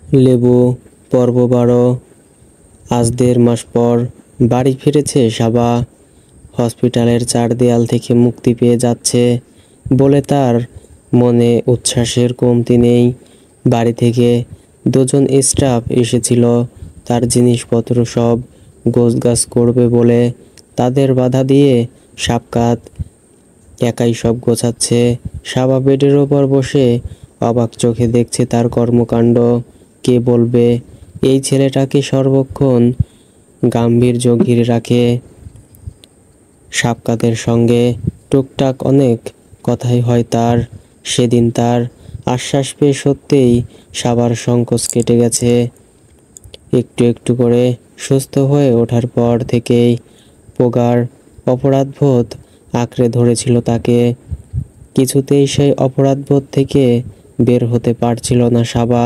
লেবু পর্ব 12। আজ 1.5 মাস পর বাড়ি ফিরেছে সাবা। হসপিটালের 4 দেয়াল থেকে মুক্তি পেয়ে যাচ্ছে বলে তার মনে উচ্ছ্বাসের কমতি নেই। বাড়ি থেকে 2 জন স্টাফ এসেছিল তার জিনিসপত্র সব গোছগাছ করবে বলে। তাদের বাধা দিয়ে সাবকাত একাই সব গোছাচ্ছে। সাবা বেডের ওপর বসে অবাক চোখে দেখছে তার কর্মকাণ্ড। কে বলবে এই ছেলেটাকে সর্বক্ষণ গাম্ভীর্য ঘিরে রাখে। সাবকাতের সঙ্গে টুকটাক অনেক কথাই হয় তার। সেদিন তার আশ্বাস পেয়ে সত্যিই সাবার সংকোচ কেটে গেছে। একটু একটু করে সুস্থ হয়ে ওঠার পর থেকেই প্রগাঢ় অপরাধবোধ আঁকড়ে ধরেছিল তাকে। কিছুতেই সেই অপরাধবোধ থেকে বের হতে পারছিল না সাবা।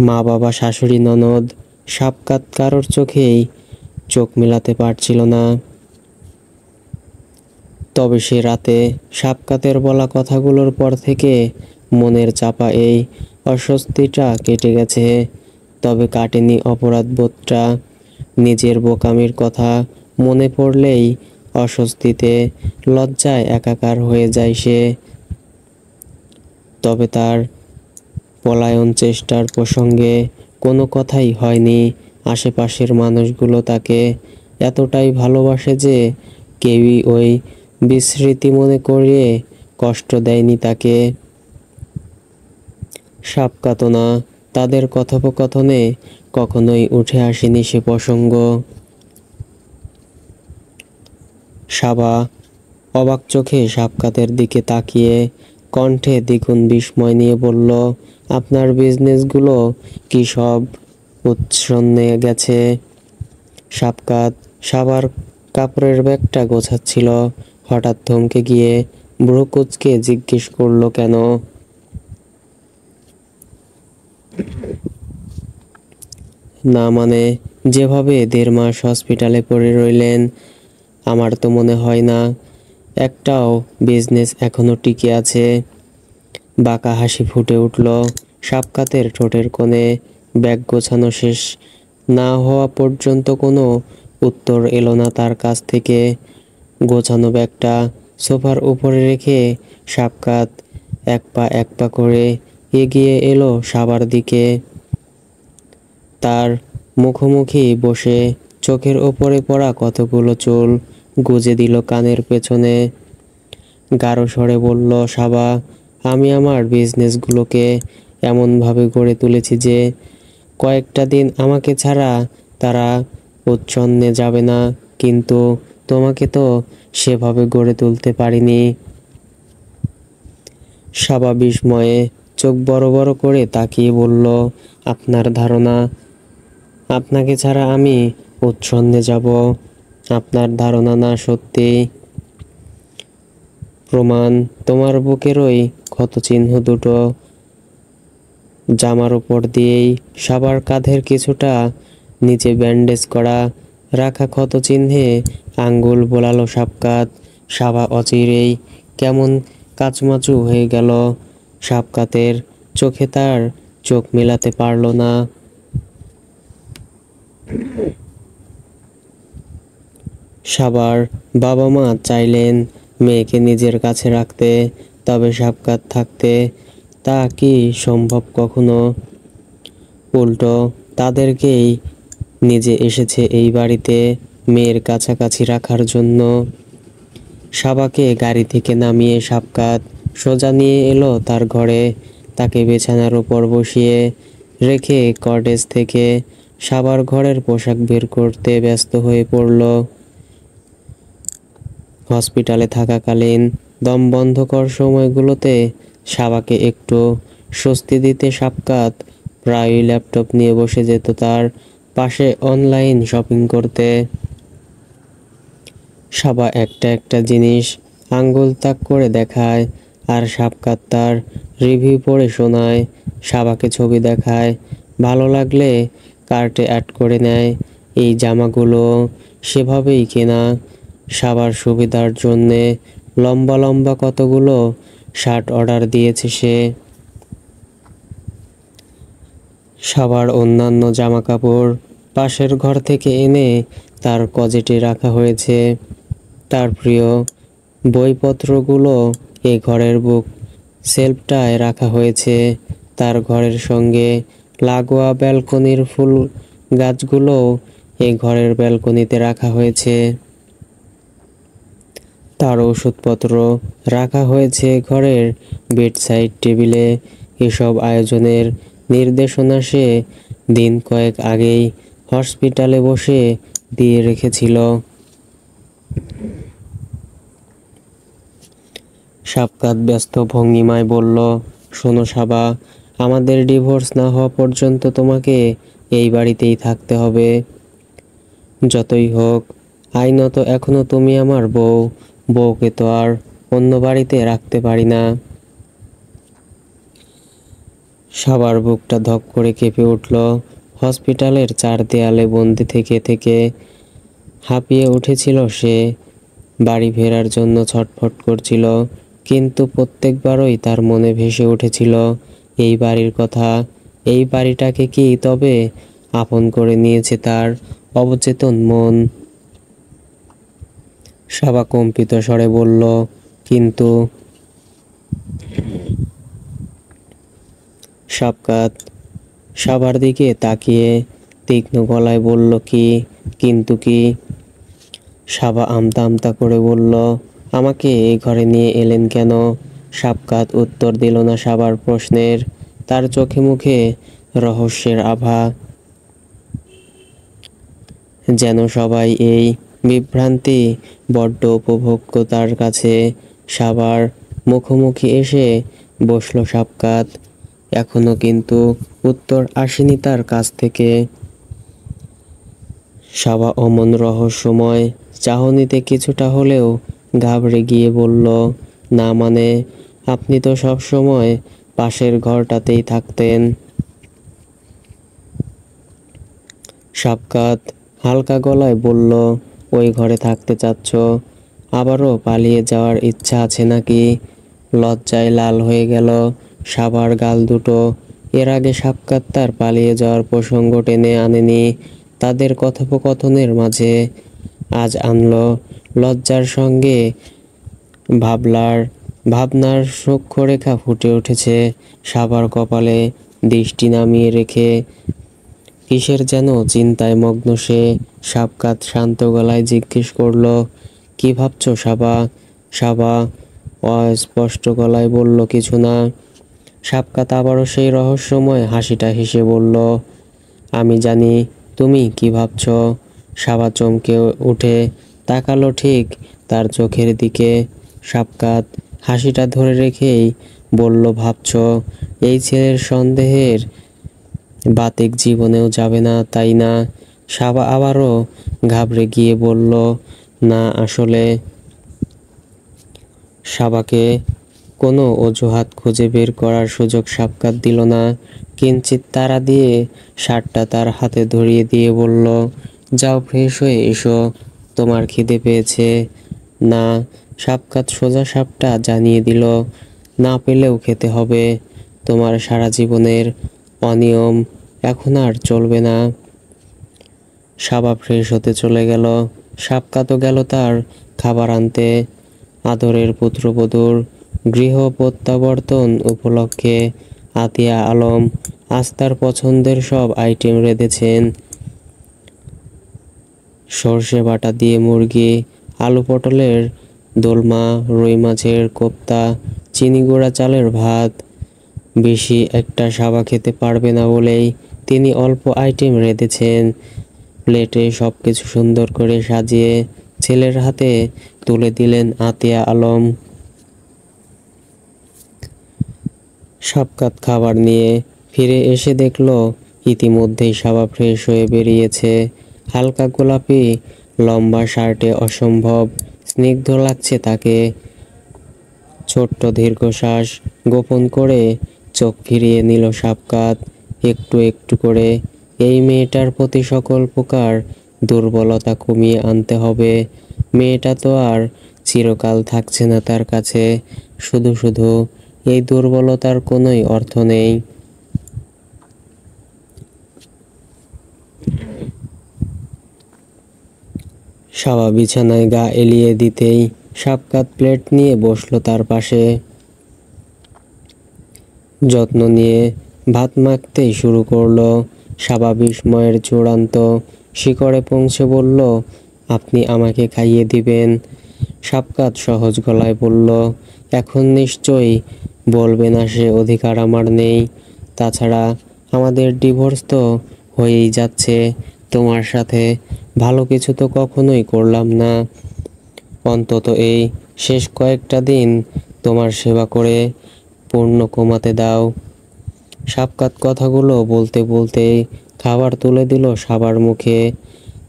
মা বাবা শাশুড়ি ননদ সাবকাত কারোর চোখেই চোখ মেলাতে পারছিল না। তবে সে রাতে সাবকাতের বলা কথাগুলোর পর থেকে মনের চাপা এই অস্বস্তিটা কেটে গেছে। তবে কাটেনি অপরাধবোধটা। নিজের বোকামির কথা মনে পড়লেই অস্বস্তিতে লজ্জায় একাকার হয়ে যায় সে। তবে তার পলায়ন চেষ্টার প্রসঙ্গে কোনো কথাই হয়নি। আশেপাশের মানুষগুলো তাকে এতটাই ভালোবাসে যে কেউই ওই বিস্মৃতি মনে করিয়ে কষ্ট দেয়নি তাকে। সাবকাত না, তাদের কথোপকথনে কখনোই উঠে আসেনি সে প্রসঙ্গ। সাবা অবাক চোখে সাবকাতের দিকে তাকিয়ে কণ্ঠে দ্বিগুণ বিস্ময় নিয়ে বলল, আপনার বিজনেসগুলো কি সব উচ্ছন্নে গেছে? সাবকাত সাবার কাপড়ের ব্যাগটা গোছাচ্ছিল। হঠাৎ থমকে গিয়ে ভ্রু কুঁচকে জিজ্ঞেস করলো, কেন? না মানে, যেভাবে 1.5 মাস হসপিটালে পড়ে রইলেন, আমার তো মনে হয় না একটাও বিজনেস এখনো টিকে আছে। বাঁকা হাসি ফুটে উঠল সাবকাতের ঠোঁটের কোণে। ব্যাগ গোছানো শেষ না হওয়া পর্যন্ত কোনো উত্তর এলো না তার কাছ থেকে। গোছানো ব্যাগটা সোফার উপরে রেখে সাবকাত এক পা করে এগিয়ে এলো সাবার দিকে। তার মুখোমুখি বসে চোখের ওপরে পড়া কতগুলো চুল গুজে দিল কানের পেছনে। গাঢ় স্বরে বলল, সাবা, আমি আমার বিজনেসগুলোকে এমনভাবে গড়ে তুলেছি যে কয়েকটা দিন আমাকে ছাড়া তারা উচ্ছন্নে যাবে না। কিন্তু তোমাকে তো সেভাবে গড়ে তুলতে পারিনি। সাবা বিস্ময়ে চোখ বড় বড় করে তাকিয়ে বলল, আপনার ধারণা আপনাকে ছাড়া আমি উচ্ছন্নে যাব? আপনার ধারণা না সত্যি। প্রমাণ তোমার বুকের ওই ক্ষতচিহ্ন দুটো। জামার উপর দিয়েই সাবার কাঁধের কিছুটা নিচে ব্যান্ডেজ করা রাখা ক্ষতচিহ্নে আঙ্গুল বোলালো সাবকাত। সাবা অচিরেই কেমন কাচুমাচু হয়ে গেল। সাবকাতের চোখে তার চোখ মেলাতে পারল না। সাবার বাবা মা চাইলেন মেয়েকে নিজের কাছে রাখতে, তবে সাবকাত থাকতে তা কি সম্ভব কখনো? উল্টো তাদেরকেই নিজে এসেছে এই বাড়িতে মেয়ের কাছাকাছি রাখার জন্য। সাবাকে গাড়ি থেকে নামিয়ে সাবকাত সোজা নিয়ে এলো তার ঘরে। তাকে বিছানার উপর বসিয়ে রেখে কটেজ থেকে সাবার ঘরের পোশাক বের করতে ব্যস্ত হয়ে পড়ল। হসপিটালে থাকাকালীন দমবন্ধকর সময়গুলোতে সাবাকে একটু স্বস্তি দিতে সাবকাত প্রায়ই ল্যাপটপ নিয়ে বসে যেত তার পাশে অনলাইন শপিং করতে। সাবা একটা একটা জিনিস আঙ্গুল তাক করে দেখায় আর সাবকাত তার রিভিউ পড়ে শোনায়। সাবাকে ছবি দেখায়, ভালো লাগলে কার্টে অ্যাড করে নেয়। এই জামাগুলো সেভাবেই কেনা। সাবার সুবিধার জন্যে লম্বা লম্বা কতগুলো শার্ট অর্ডার দিয়েছে সে। সাবার অন্যান্য জামাকাপড় পাশের ঘর থেকে এনে তার কজেটে রাখা হয়েছে। তার প্রিয় বইপত্রগুলো এই ঘরের বুক সেলফটায় রাখা হয়েছে। তার ঘরের সঙ্গে লাগোয়া ব্যালকনির ফুল গাছগুলোও এই ঘরের ব্যালকনিতে রাখা হয়েছে। তার ওষুধপত্র রাখা হয়েছে ঘরের বেডসাইড টেবিলে। এসব আয়োজনের নির্দেশনা সে দিন কয়েক আগেই হসপিটালে বসে দিয়ে রেখেছিল। সাবকাত ব্যস্ত ভঙ্গিমায় বলল, শোনো সাবা, আমাদের ডিভোর্স না হওয়া পর্যন্ত তোমাকে এই বাড়িতেই থাকতে হবে। যতই হোক আইনত এখনো তুমি আমার বউ। বউকে তো আর অন্য বাড়িতে রাখতে পারি না। সাবার বুকটা ধক করে কেঁপে উঠল। হসপিটালের চার দেয়ালে বন্দি থেকে থেকে হাঁপিয়ে উঠেছিল সে। বাড়ি ফেরার জন্য ছটফট করছিল, কিন্তু প্রত্যেকবারই তার মনে ভেসে উঠেছিল এই বাড়ির কথা। এই বাড়িটাকে কি তবে আপন করে নিয়েছে তার অবচেতন মন? সাবা কম্পিত স্বরে বলল, কিন্তু সাবকাত সাবার দিকে তাকিয়ে তীক্ষ্ণ গলায় বলল, কি কিন্তু কি? সাবা আমতা আমতা করে বলল, আমাকে এই ঘরে নিয়ে এলেন কেন? সাবকাত উত্তর দিল না সাবার প্রশ্নের। তার চোখে মুখে রহস্যের আভা। যেন সবাই এই বিভ্রান্তি বড্ড উপভোগ্য তার কাছে। সাবার মুখোমুখি এসে বসল সাবকাত। এখনো কিন্তু উত্তর আসেনি তার কাছ থেকে। সাবা অমন রহস্যময় চাহনিতে কিছুটা হলেও ঘাবড়ে গিয়ে বলল, না মানে, আপনি তো সব সময় পাশের ঘরটাতেই থাকতেন। সাবকাত হালকা গলায় বলল, ওই ঘরে থাকতে চাচ্ছ? আবারও পালিয়ে যাওয়ার ইচ্ছা আছে নাকি? লজ্জায় লাল হয়ে গেল সাবার গাল দুটো। এর আগে সাবকাত তার পালিয়ে যাওয়ার প্রসঙ্গ টেনে আনেনি তাদের কথোপকথনের মাঝে। আজ আনলো। লজ্জার সঙ্গে ভাবনার সূক্ষ্মরেখা ফুটে উঠেছে সাবার কপালে। দৃষ্টি নামিয়ে রেখে কিসের যেন চিন্তায় মগ্ন সে। সাবকাত শান্ত গলায় জিজ্ঞেস করল, কি ভাবছো সাবা? সাবা অস্পষ্ট গলায় বলল, কিছু না। সাবকাত আবারও সেই রহস্যময় হাসিটা হেসে বলল, আমি জানি তুমি কি ভাবছো। সাবা চমকে উঠে তাকালো ঠিক তার চোখের দিকে। সাবকাত হাসিটা ধরে রেখেই বলল, ভাবছো এই ছেলের সন্দেহের বাতিক জীবনেও যাবে না, তাই না? সাবা আবারও ঘাবড়ে গিয়ে বলল, না আসলে। সাবাকে কোনো অজুহাত খুঁজে বের করার সুযোগ সাবকাত দিল না। কিঞ্চিৎ তাড়া দিয়ে শার্টটা তার হাতে ধরিয়ে দিয়ে বলল, যাও ফ্রেশ হয়ে এসো, তোমার খিদে পেয়েছে? না। সাবকাত সোজা সাপটা জানিয়ে দিল, না পেলেও খেতে হবে। তোমার সারা জীবনের অনিয়ম এখন আর চলবে না। সাবা ফ্রেশ হতে চলে গেল। সাবকাতও গেল তার খাবার আনতে। আদরের পুত্রবধূর গৃহ প্রত্যাবর্তন উপলক্ষে আতিয়া আলম আজ তার পছন্দের সব আইটেম রেঁধেছেন। সর্ষে বাটা দিয়ে মুরগি, আলু পটলের দোলমা, রুই মাছের কোপ্তা, চিনি গুঁড়া চালের ভাত। বেশি একটা সাবা খেতে পারবে না বলেই তিনি অল্প আইটেম রেঁধেছেন। প্লেটে সবকিছু সুন্দর করে সাজিয়ে ছেলের হাতে তুলে দিলেন আতিয়া আলম। সাবকাত খাবার নিয়ে ফিরে এসে দেখল ইতিমধ্যেই সাবা ফ্রেশ হয়ে বেরিয়েছে। হালকা গোলাপি লম্বা শার্টে অসম্ভব স্নিগ্ধ লাগছে তাকে। ছোট্ট দীর্ঘশ্বাস গোপন করে চোখ ফিরিয়ে নিল সাবকাত। একটু একটু করে এই মেয়েটার প্রতি সকল প্রকার দুর্বলতা কমিয়ে আনতে হবে। মেয়েটা তো আর চিরকাল থাকছে না তার কাছে। শুধু শুধু এই দুর্বলতার কোনোই অর্থ নেই। সাবা বিছানায় গা এলিয়ে দিতেই সাবকাত প্লেট নিয়ে বসলো তার পাশে। যত্ন নিয়ে ভাত মাখতেই শুরু করলো। সাবা বিস্ময়ের চূড়ান্ত শিখরে পৌঁছে বলল, আপনি আমাকে খাইয়ে দিবেন? সাবকাত সহজ গলায় বলল, এখন নিশ্চয়ই বলবে না সে অধিকার আমার নেই? তাছাড়া আমাদের ডিভোর্স তো হয়েই যাচ্ছে। তোমার সাথে ভালো কিছু তো কখনোই করলাম না। অন্তত এই শেষ কয়েকটা দিন তোমার সেবা করে পূর্ণ কমাতে দাও। সাবকাত কথাগুলো বলতে বলতে খাবার তুলে দিল সাবার মুখে।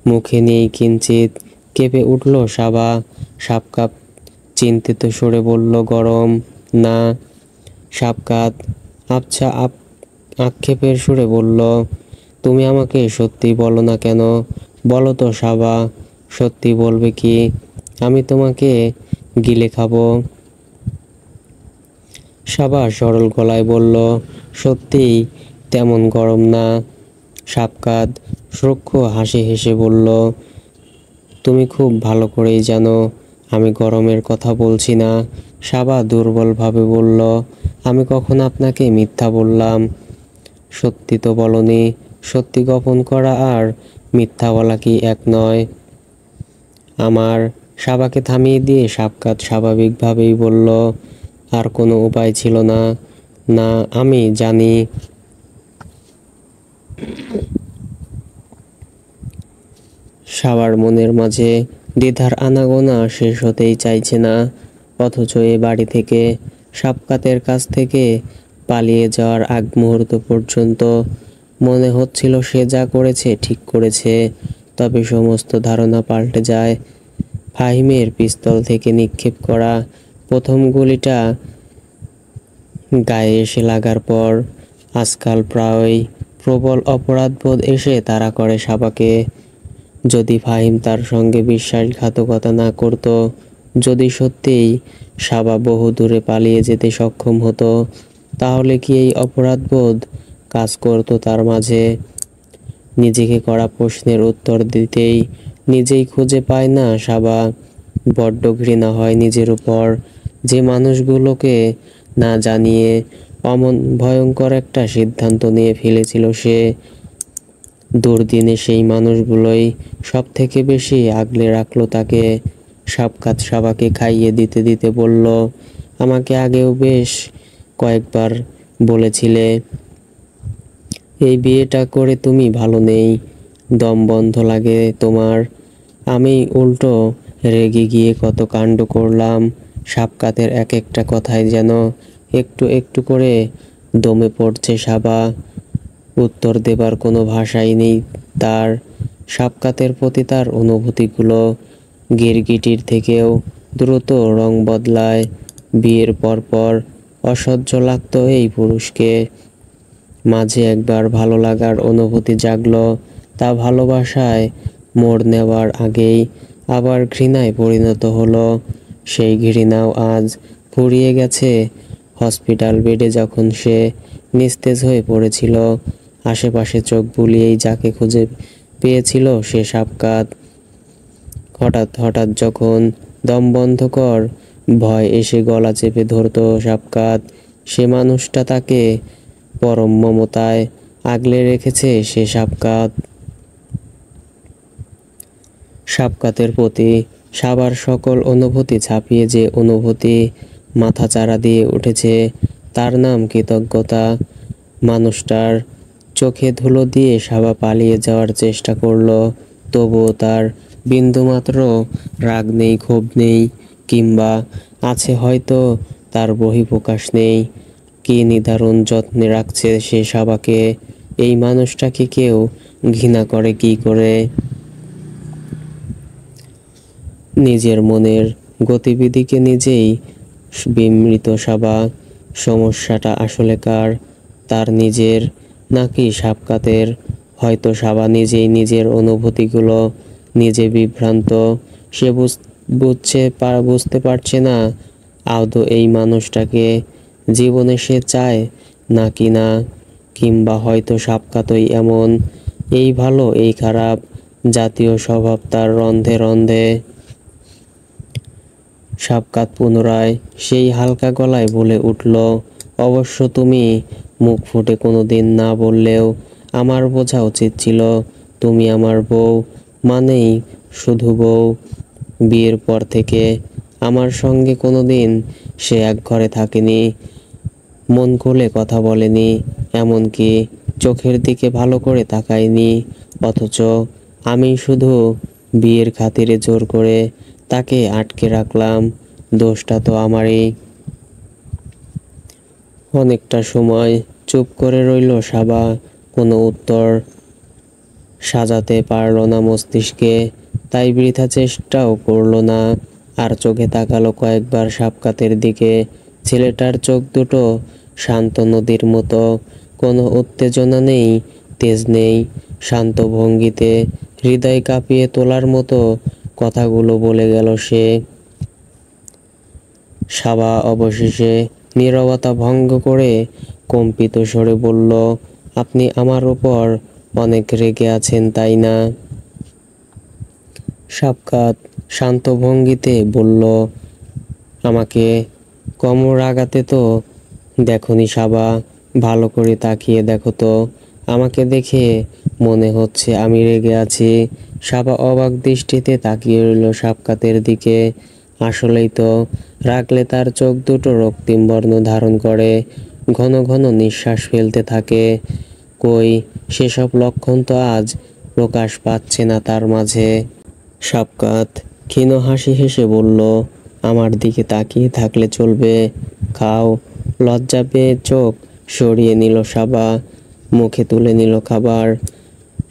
মুখে নিয়েই কিঞ্চিত কেঁপে উঠল সাবা। সাবকাত চিন্তিত সুরে বলল, গরম না? সাবকাত আবছা আক্ষেপের সুরে বলল, তুমি আমাকে সত্যি বলো না কেন? বলো তো সাবা, সত্যি বলবে কি? আমি তোমাকে গিলে খাবো। সাবা সরল গলায় বলল, সত্যিই তেমন গরম না। সাবকাত সূক্ষ্ম হাসি হেসে বলল, তুমি খুব ভালো করেই জানো আমি গরমের কথা বলছি না। সাবা দুর্বলভাবে বলল, আমি কখন আপনাকে মিথ্যা বললাম? সত্যি তো বলনি। সত্যি গোপন করা আর মিথ্যা বলা কি এক নয়? আমার সাবাকে থামিয়ে দিয়ে সাবকাত স্বাভাবিকভাবেই বলল, আর কোনো উপায় ছিল না। না, আমি জানি। সাবার মনের মাঝে দ্বিধার আনাগোনা শেষ হতেই চাইছে না। অথচ এ বাড়ি থেকে, সাবকাতের কাছ থেকে পালিয়ে যাওয়ার আগ মুহূর্ত পর্যন্ত মনে হচ্ছিল সে যা করেছে ঠিক করেছে। তবে সমস্ত ধারণা পাল্টে যায় ফাহিমের পিস্তল থেকে নিক্ষেপ করা প্রথম গুলিটা গায়ে এসে লাগার পর। আজকাল প্রায়ই প্রবল অপরাধবোধ এসে তাড়া করে সাবাকে। যদি ফাহিম তার সঙ্গে বিশ্বাসঘাতকতা না করত, যদি সত্যিই সাবা বহু দূরে পালিয়ে যেতে সক্ষম হতো, তাহলে কি এই অপরাধবোধ কাজ করত তার মাঝে? নিজেকে করা প্রশ্নের উত্তর দিতেই নিজেই খুঁজে পায় না সাবা। বড্ড ঘৃণা হয় নিজের উপর। যে মানুষগুলোকে না জানিয়ে অমন ভয়ঙ্কর একটা সিদ্ধান্ত নিয়ে ফেলেছিল সে, দুর্দিনে সেই মানুষগুলোই সব থেকে বেশি আগলে রাখলো তাকে। সাবকাত সাবাকে খাইয়ে দিতে দিতে বলল, আমাকে আগেও বেশ কয়েকবার বলেছিলে এই বিয়েটা করে তুমি ভালো নেই, দম বন্ধ লাগে তোমার। আমি উল্টো রেগে গিয়ে কত কাণ্ড করলাম। সাবকাতের এক একটা কথায় যেন একটু একটু করে দমে পড়ছে সাবা। উত্তর দেবার কোনো ভাষাই নেই তার। সাবকাতের প্রতি তার অনুভূতিগুলো গিরগিটির থেকেও দ্রুত রং বদলায়। বিয়ের পরপর অসহ্য লাগত এই পুরুষকে। মাঝে একবার ভালো লাগার অনুভূতি জাগলো, তা ভালোবাসায় মোড় নেওয়ার আগেই আবার ঘৃণায় পরিণত হলো। সেই ঘৃণাও আজ ফুরিয়ে গেছে। হসপিটাল বেডে যখন সে নিস্তেজ হয়ে পড়েছিল, আশেপাশে চোখ বুলিয়েই যাকে খুঁজে পেয়েছিল সে সাবকাত। হঠাৎ হঠাৎ যখন দমবন্ধকর ভয় এসে গলা চেপে ধরত সাবকাত, সে মানুষটা তাকে পরম মমতায় আগলে রেখেছে সে সাবকাত। সাবকাতের প্রতি সাবার সকল অনুভূতি ছাপিয়ে যে অনুভূতি মাথাচাড়া দিয়ে উঠেছে, তার নাম কৃতজ্ঞতা। মানুষটার চোখে ধুলো দিয়ে সাবা পালিয়ে যাওয়ার চেষ্টা করলো, তবুও তার বিন্দুমাত্র রাগ নেই, ক্ষোভ নেই, কিংবা আছে হয়তো তার বহিঃপ্রকাশ নেই। কি নিদারুণ যত্নে রাখছে সে সাবাকে। এই মানুষটাকে কেউ ঘৃণা করে কি করে? নিজের মনের গতিবিধিকে নিজেই বিমৃত সাবা। সমস্যাটা আসলে কার, তার নিজের নাকি সাবকাতের? হয়তো সাবা নিজেই নিজের অনুভূতিগুলো নিজে বিভ্রান্ত। সে বুঝতে পারছে না আদৌ এই মানুষটাকে জীবনে সে চায় নাকি না। কিংবা হয়তো সাবকাতই এমন, এই ভালো এই খারাপ জাতীয় স্বভাব তার রন্ধে রন্ধে। শাফকাত পুনরায় সেই হালকা গলায় বলে উঠল, অবশ্য তুমি মুখ ফুটে কোনোদিন না বললেও আমার বোঝা উচিত ছিল তুমি আমার বউ, মানেই শুধু বউ। বিয়ের পর থেকে আমার সঙ্গে কোনোদিন সে এক ঘরে থাকেনি, মন খুলে কথা বলেনি, এমনকি চোখের দিকে ভালো করে তাকায়নি। অথচ আমি শুধু বিয়ের খাতিরে জোর করে তাকে আটকে রাখলাম। দোষটা তো আমারই। অনেকটা সময় চুপ করে রইল সাবা, কোনো উত্তর সাজাতে পারল না মস্তিষ্কে, তাই বৃথা চেষ্টাও করল না। আর চোখে তাকালো কয়েকবার শাফকাতের দিকে। ছেলেটার চোখ দুটো শান্ত নদীর মতো, কোনো উত্তেজনা নেই, তেজ নেই। শান্ত ভঙ্গিতে হৃদয় কাঁপিয়ে তোলার মতো কথাগুলো বলে গেল সে। সাবা অবশেষে নীরবতা ভঙ্গ করে কম্পিত স্বরে বলল, আপনি আমার ওপর অনেক রেগে আছেন, তাই না? শাফকাত শান্ত ভঙ্গিতে বলল, আমাকে কোমর আঘাতে তো দেখনি সাবা, ভালো করে তাকিয়ে দেখো তো, আমাকে দেখে মনে হচ্ছে আমি রেগে আছি। সাবা অবাক দৃষ্টিতে তাকিয়ে রইল শাফকাতের দিকে। আসলেই তো, রাগলে তার চোখ দুটো রক্তিম বর্ণ ধারণ করে, ঘন ঘন নিঃশ্বাস ফেলতে থাকে। কই, সেসব লক্ষণ তো আজ প্রকাশ পাচ্ছে না তার মাঝে। শাফকাত ক্ষীণ হাসি হেসে বলল, আমার দিকে তাকিয়ে থাকলে চলবে? খাও। লজ্জা পেয়ে চোখ সরিয়ে নিল সাবা, মুখে তুলে নিল খাবার।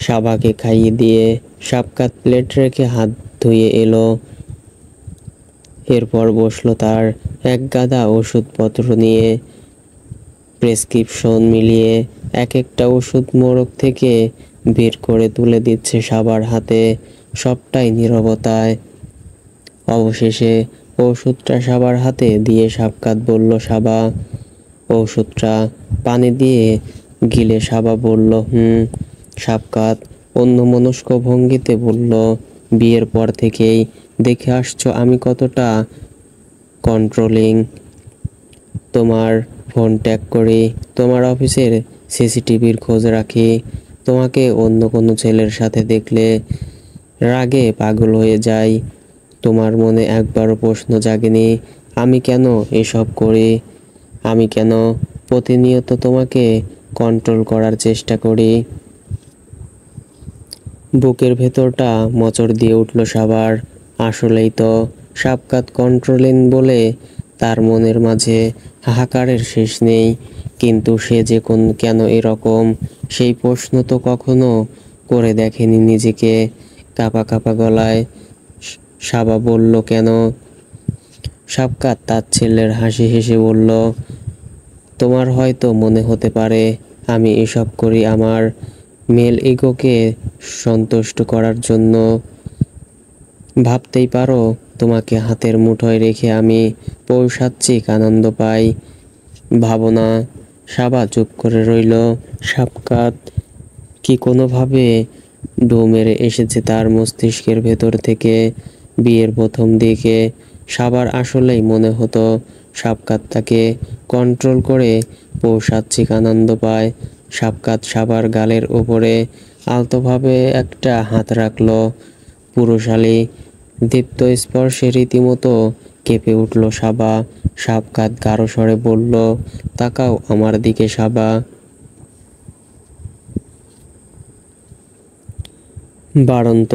সাবাকে খাইয়ে দিয়ে শাফকাত প্লেট রেখে হাত ধুয়ে এলো। এরপর বসলো তার এক গাদা ওষুধপত্র নিয়ে। প্রেসক্রিপশন মিলিয়ে এক একটা ওষুধ মোড়ক থেকে বের করে তুলে দিচ্ছে সাবার হাতে, সবটাই নীরবতায়। অবশেষে ওষুধটা সাবার হাতে দিয়ে শাফকাত বলল, সাবা। ওষুধটা পানি দিয়ে গিলে সাবা বলল, শাফকাত অন্যমনস্ক ভঙ্গিতে বলল, বিয়ের পর থেকেই দেখে আসছো আমি কতটা কন্ট্রোলিং। তোমার ফোন ট্যাগ করি, তোমার অফিসের সিসিটিভির খোঁজ রাখি। তোমাকে অন্য কোনো ছেলের সাথে দেখলে রাগে পাগল হয়ে যাই। তোমার মনে একবারও প্রশ্ন জাগেনি আমি কেন এসব করি? আমি কেন প্রতিনিয়ত তোমাকে কন্ট্রোল করার চেষ্টা করি? বুকের ভেতরটা মোচড় দিয়ে উঠল সাবার। আসলেই তো, শাফকাত কন্ট্রোলিং বলে তার মনের মাঝে হাহাকারের শেষ নেই। কিন্তু সে যে কেন এরকম, সেই প্রশ্ন তো কখনো করে দেখেনি নিজেকে। কাঁপা কাঁপা গলায় সাবা বলল, কেন? শাফকাত তাচ্ছিল্যের হাসি হেসে বলল, তোমার হয়তো মনে হতে পারে আমি এসব করি আমার মেল ইগোকে সন্তুষ্ট করার জন্য। ভাবতেই পারো তোমাকে হাতের মুঠোয় রেখে আমি পৌষাচ্ছিক আনন্দ পাই। ভাবনা। সাবা চুপ করে রইল। শাফকাত কি কোনোভাবে ঢুঁ মেরে এসেছে তার মস্তিষ্কের ভেতর থেকে? বিয়ের প্রথম দিকে সাবার আসলেই মনে হতো শাফকাত তাকে কন্ট্রোল করে পৌষাচ্ছিক আনন্দ পায়। শাফকাত সাবার গালের ওপরে আলতোভাবে একটা হাত রাখল। পুরুষালী দীপ্ত স্পর্শে রীতিমতো কেঁপে উঠল সাবা। শাফকাত গাঢ় স্বরে বলল, তাকাও আমার দিকে সাবা। বাড়ন্ত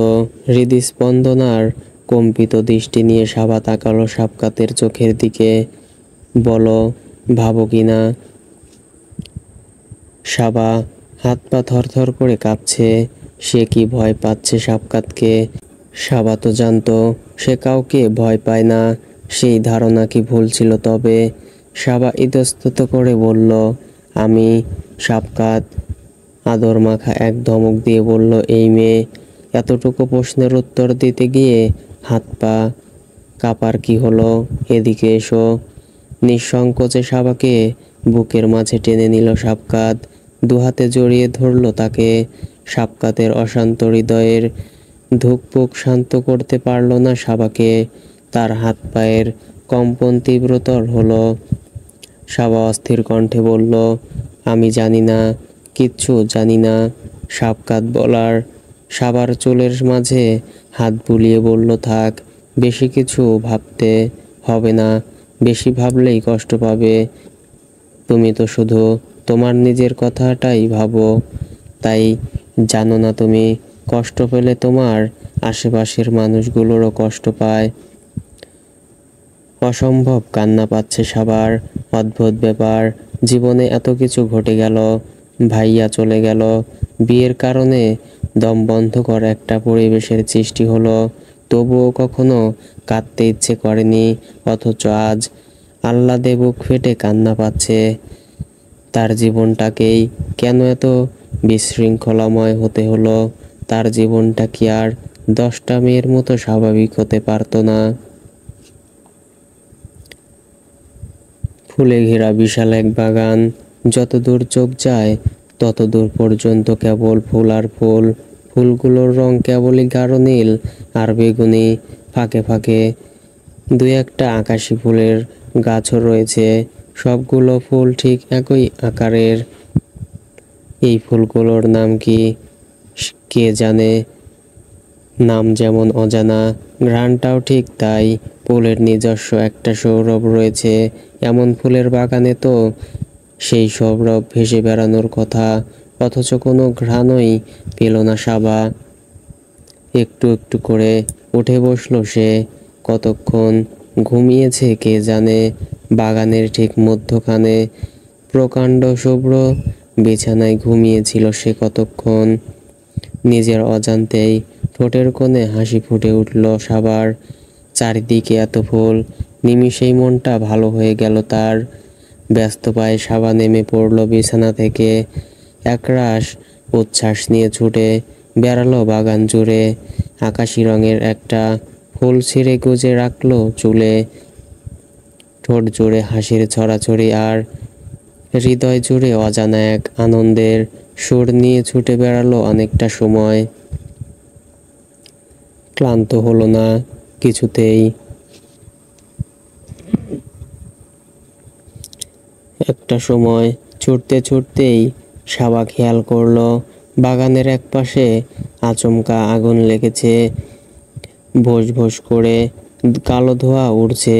হৃদস্পন্দন আর কম্পিত দৃষ্টি নিয়ে সাবা তাকালো শাফকাতের চোখের দিকে। বলো, ভাবো কি না? সাবা হাত পা থরথর করে কাঁপছে। সে কি ভয় পাচ্ছে শাফকাতকে? সাবা তো জানতো সে কাউকে ভয় পায় না। সেই ধারণা কি ভুল ছিল তবে? সাবা ইতস্তত করে বলল, আমি। শাফকাত আদর মাখা এক ধমক দিয়ে বলল, এই মেয়ে? এতটুকু প্রশ্নের উত্তর দিতে গিয়ে হাত পা কাঁপার কি হলো? এদিকে এসো। নিঃসংকোচে সাবাকে বুকের মাঝে টেনে নিল শাফকাত। দুহাতে জড়িয়ে ধরল তাকে। শাফকাতের অশান্ত হৃদয়ের ধুকপুক শান্ত করতে পারল না সাবাকে। তার হাত পায়ের কম্পন তীব্রতর হলো। সাবা অস্থির কণ্ঠে বলল, আমি জানি না, কিচ্ছু জানি না। সাবকাত বলার সাবার চুলের মাঝে হাত বুলিয়ে বলল, থাক, বেশি কিছু ভাবতে হবে না, বেশি ভাবলেই কষ্ট পাবে। তুমি তো শুধু তোমার নিজের কথাটাই ভাবো, তাই জানো না তুমি কষ্ট পেলে তোমার আশেপাশের মানুষগুলোরও কষ্ট পায়। অসম্ভব কান্না পাচ্ছে সাবার। অদ্ভুত ব্যাপার, জীবনে এত কিছু ঘটে গেল, ভাইয়া চলে গেল, বিয়ের কারণে দম বন্ধ করা একটা পরিবেশের সৃষ্টি হলো, তবুও কখনো কাঁদতে ইচ্ছে করেনি। অথচ আজ আহ্লাদে বুক ফেটে কান্না পাচ্ছে। তার জীবনটাকেই কেন এত বিশৃঙ্খলাময় হতে হলো? তার জীবনটা কি আর 10টা মেয়ের মতো স্বাভাবিক হতে পারতো না? ফুলে ঘেরা বিশাল এক বাগান, যতদূর চোখ যায় ততদূর পর্যন্ত কেবল ফুল আর ফুল। ফুলগুলোর রং কেবলই গাঢ় নীল আর বেগুনি, ফাঁকে ফাঁকে দুই একটা আকাশি ফুলের গাছও রয়েছে। সবগুলো ফুল ঠিক একই আকারের। এই ফুলগুলোর নাম কি কে জানে? নাম যেমন অজানা, ঘ্রাণটাও ঠিক তাই। ফুলের নিজস্ব একটা সৌরভ রয়েছে। এমন ফুলের বাগানে তো সেই সৌরভ ভেসে বেড়ানোর কথা, অথচ কোনো ঘ্রাণই পেল না সাবা। একটু একটু করে উঠে বসলো সে। কতক্ষণ ঘুমিয়েছে কে জানে। বাগানের ঠিক মধ্যখানে প্রকাণ্ড শুভ্র বিছানায় ঘুমিয়েছিল সে কতক্ষণ। নিজের অজান্তেই ঠোঁটের কোণে হাসি ফুটে উঠল সাবার। চারিদিকে এত ফুল, নিমিষেই মনটা ভালো হয়ে গেল তার। ব্যস্ত পায়ে সাবা নেমে পড়ল বিছানা থেকে। একরাশ উচ্ছ্বাস নিয়ে ছুটে বেড়ালো বাগান জুড়ে। আকাশি রঙের একটা ফুল ছিঁড়ে গুজে রাখলো চুলে। ঠোঁট জুড়ে হাসির ছড়াছড়ি আর হৃদয় জুড়ে অজানা এক আনন্দের সুর নিয়ে ছুটে বেড়ালো অনেকটা সময়। ক্লান্ত হলো না কিছুতেই। একটা সময় ছুটতে ছুটতেই সাবা খেয়াল করলো বাগানের এক পাশে আচমকা আগুন লেগেছে। ভোস ভোস করে কালো ধোঁয়া উঠছে।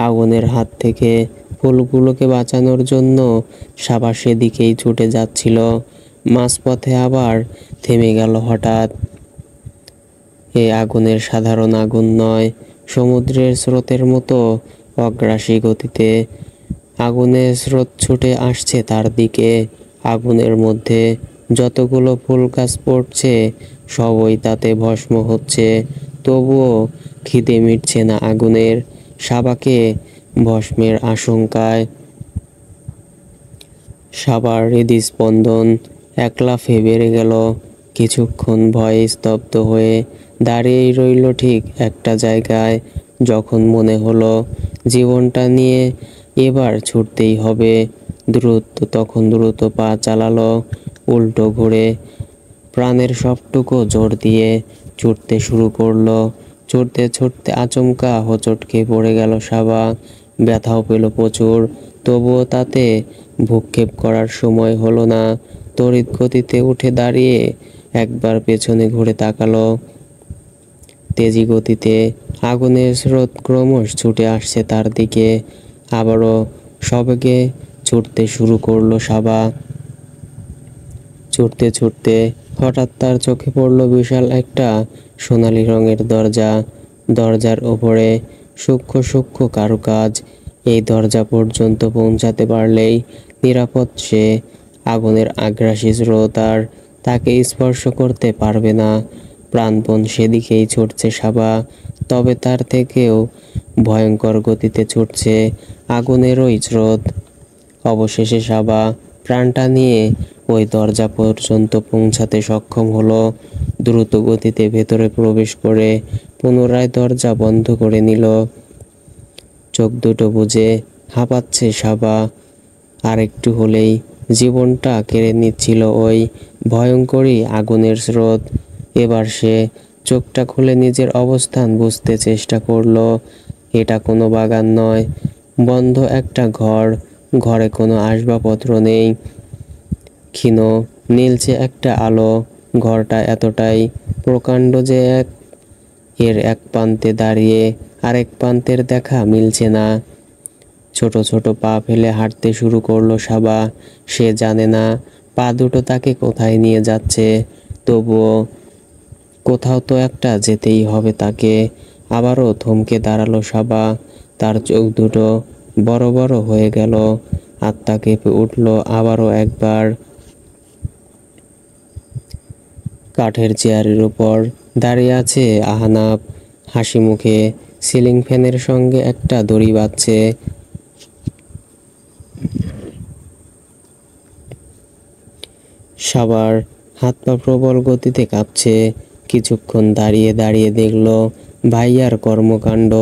আগুনের হাত থেকে ফুলগুলোকে বাঁচানোর জন্য সাবা সেদিকেই ছুটে যাচ্ছিল। মাঝপথে আবার থেমে গেল হঠাৎ। এ আগুনের সাধারণ আগুন নয়, সমুদ্রের স্রোতের মতো অগ্রাসী গতিতে আগুনের স্রোত ছুটে আসছে তার দিকে। আগুনের মধ্যে যতগুলো ফুল গাছ পড়ছে সবই তাতে ভস্ম হচ্ছে, তবুও খিদে মিটছে না আগুনের। সাবাকে ভস্মের আশঙ্কায় সাবার হৃদস্পন্দন এক লাফে বেড়ে গেল। কিছুক্ষণ ভয়ে স্তব্ধ হয়ে দাঁড়িয়েই রইল ঠিক একটা জায়গায়। যখন মনে হলো জীবনটা নিয়ে এবার ছুটতেই হবে, তখন দ্রুত পা চালালো, উল্টো ঘুরে প্রাণের সবটুকু জোর দিয়ে ছুটতে শুরু করলো। ছুটতে ছুটতে আচমকা হোঁচট খেয়ে পড়ে গেল সাবা। ব্যথাও পেল প্রচুর, তবুও তাতে ভ্রূক্ষেপ করার সময় হলো না। তড়িৎ গতিতে উঠে দাঁড়িয়ে একবার পেছনে ঘুরে তাকালো। তেজি গতিতে আগুনের স্রোত ক্রমশ ছুটে আসছে তার দিকে। আবারও সবেগে ছুটতে শুরু করলো সাবা। ছুটতে ছুটতে হঠাৎ তার চোখে পড়ল বিশাল একটা সোনালী রঙের দরজা। দরজার ওপরে সূক্ষ্ম সূক্ষ্ম কারুকাজ। এই দরজা পর্যন্ত পৌঁছাতে পারলেই নিরাপদ সে। আগুনের আগ্রাসী স্রোত আর তাকে স্পর্শ করতে পারবে না। প্রাণপণ সেদিকেই ছুটছে সাবা, তবে তার থেকেও ভয়ঙ্কর গতিতে ছুটছে আগুনের ওই স্রোত। অবশেষে সাবা প্রাণটা নিয়ে ওই দরজা পর্যন্ত পৌঁছাতে সক্ষম হলো। দ্রুত গতিতে ভেতরে প্রবেশ করে পুনরায় দরজা বন্ধ করে নিল। চোখ দুটো বুজে হাঁপাচ্ছে সাবা। আর একটু হলেই জীবনটা কেড়ে নিচ্ছিল ওই ভয়ঙ্করী আগুনের স্রোত। এবার সে চোখটা খুলে নিজের অবস্থান বুঝতে চেষ্টা করলো। এটা কোনো বাগান নয়, বন্ধ একটা ঘর। ঘরে কোনো আসবাবপত্র নেই, ক্ষীণ নীলচে একটা আলো। ঘরটা এতটাই প্রকাণ্ড যে এর এক প্রান্তে দাঁড়িয়ে আরেক প্রান্তের দেখা মিলছে না। ছোট ছোট পা ফেলে হাঁটতে শুরু করলো সাবা। সে জানে না পা দুটো তাকে কোথায় নিয়ে যাচ্ছে, তবুও কোথাও তো একটা যেতেই হবে তাকে। আবারও থমকে দাঁড়ালো সাবা। তার চোখ দুটো বড় বড় হয়ে গেল। আত্মা কেঁপে উঠল আবারও একবার। কাঠের চেয়ারের উপর দাঁড়িয়ে আছে আহনাব, হাসি মুখে। সিলিং ফ্যানের সঙ্গে একটা দড়ি বাজছে। সাবার হাত পা প্রবল গতিতে কাঁপছে। কিছুক্ষণ দাঁড়িয়ে দাঁড়িয়ে দেখল ভাইয়ার কর্মকাণ্ড।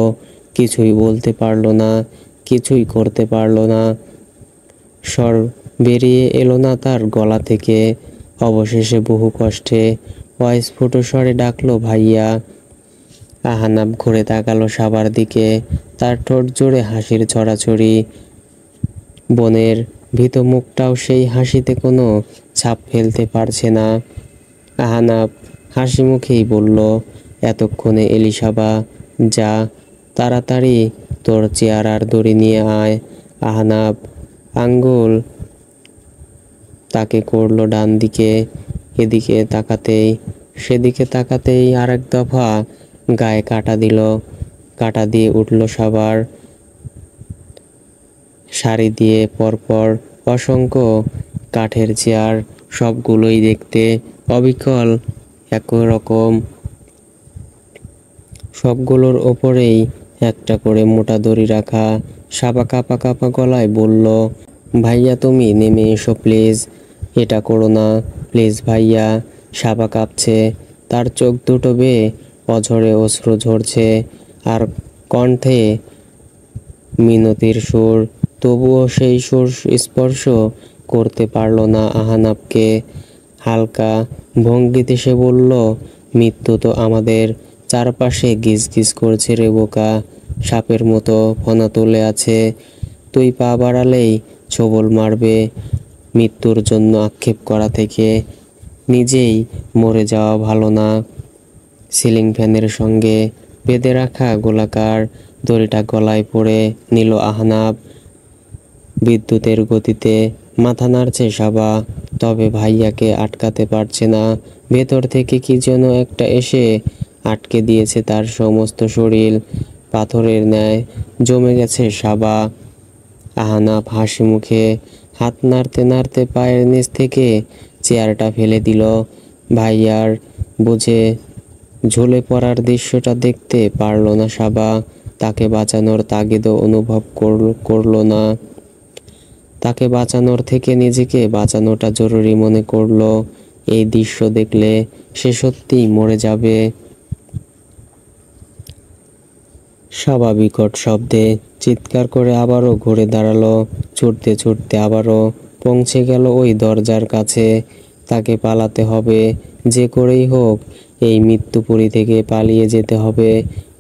কিছুই বলতে পারল না, কিছুই করতে পারল না। স্বর বেরিয়ে এলো না তার গলা থেকে। অবশেষে বহু কষ্টে অস্ফুট স্বরে ডাকলো, ভাইয়া। আহনাব ঘুরে তাকালো সাবার দিকে। তার ঠোঁট জুড়ে হাসির ছড়াছড়ি। বনের ভীত মুখটাও সেই হাসিতে কোনো ছাপ ফেলতে পারছে না। আহনাব হাসি মুখেই বলল, এতক্ষণে এলিসাবা, যা তাড়াতাড়ি তোর চেয়ার আর দড়ি নিয়ে আয়। আহনাব আঙ্গুল তাকে করলো ডান দিকে। এদিকে তাকাতেই সেদিকে তাকাতেই আরেক দফা গায়ে কাটা দিয়ে উঠল সাবার। সারি দিয়ে পরপর অসংখ্য কাঠের চেয়ার, সবগুলোই দেখতে অবিকল একরকম। সবগুলোর ওপরেই একটা করে মোটা দড়ি রাখা। সাবা কাঁপা কাঁপা গলায় বলল, ভাইয়া তুমি নেমে এসো প্লিজ, এটা করো না প্লিজ ভাইয়া। সাবা কাঁপছে, তার চোখ দুটো বেয়ে অঝরে অশ্রু ঝরছে, আর কণ্ঠে মিনতির সুর। তবুও সেই সুর স্পর্শ করতে পারল না আহনাবকে। হালকা ভঙ্গিতে সে বলল, মৃত্যু তো আমাদের চারপাশে গিজ গিজ করছে রে বোকা, সাপের মতো ফনা তুলে আছে। তুই পা বাড়ালেই ছোবল মারবে। মৃত্যুর জন্য আক্ষেপ করা থেকে নিজেই মরে যাওয়া ভালো না। সিলিং ফ্যানের সঙ্গে বেঁধে রাখা গোলাকার দড়িটা গলায় পড়ে নিল আহনাব। বিদ্যুতের গতিতে মাথা নাড়ছে সাবা, তবে ভাইয়াকে আটকাতে পারছে না। ভেতর থেকে কি যেন একটা এসে আটকে দিয়েছে তার সমস্ত শরীর। পাথরের ন্যায় জমে গেছে সাবা। আহনাব হাসি মুখে হাত নাড়তে নাড়তে পায়ের নিচ থেকে চেয়ারটা ফেলে দিল। ভাইয়ার বুঝে ঝুলে পড়ার দৃশ্যটা দেখতে পারল না সাবা। তাকে বাঁচানোর তাগিদও অনুভব করলো না। তাকে বাঁচানোর থেকে নিজেকে বাঁচানোটা জরুরি মনে করলো। এই দৃশ্য দেখলে সে সত্যিই মরে যাবে। সাবা বিকট শব্দে চিৎকার করে আবারও ঘুরে দাঁড়ালো। ছুটতে ছুটতে আবারও পৌঁছে গেল ওই দরজার কাছে। তাকে পালাতে হবে, যে করেই হোক এই মৃত্যুপুরী থেকে পালিয়ে যেতে হবে।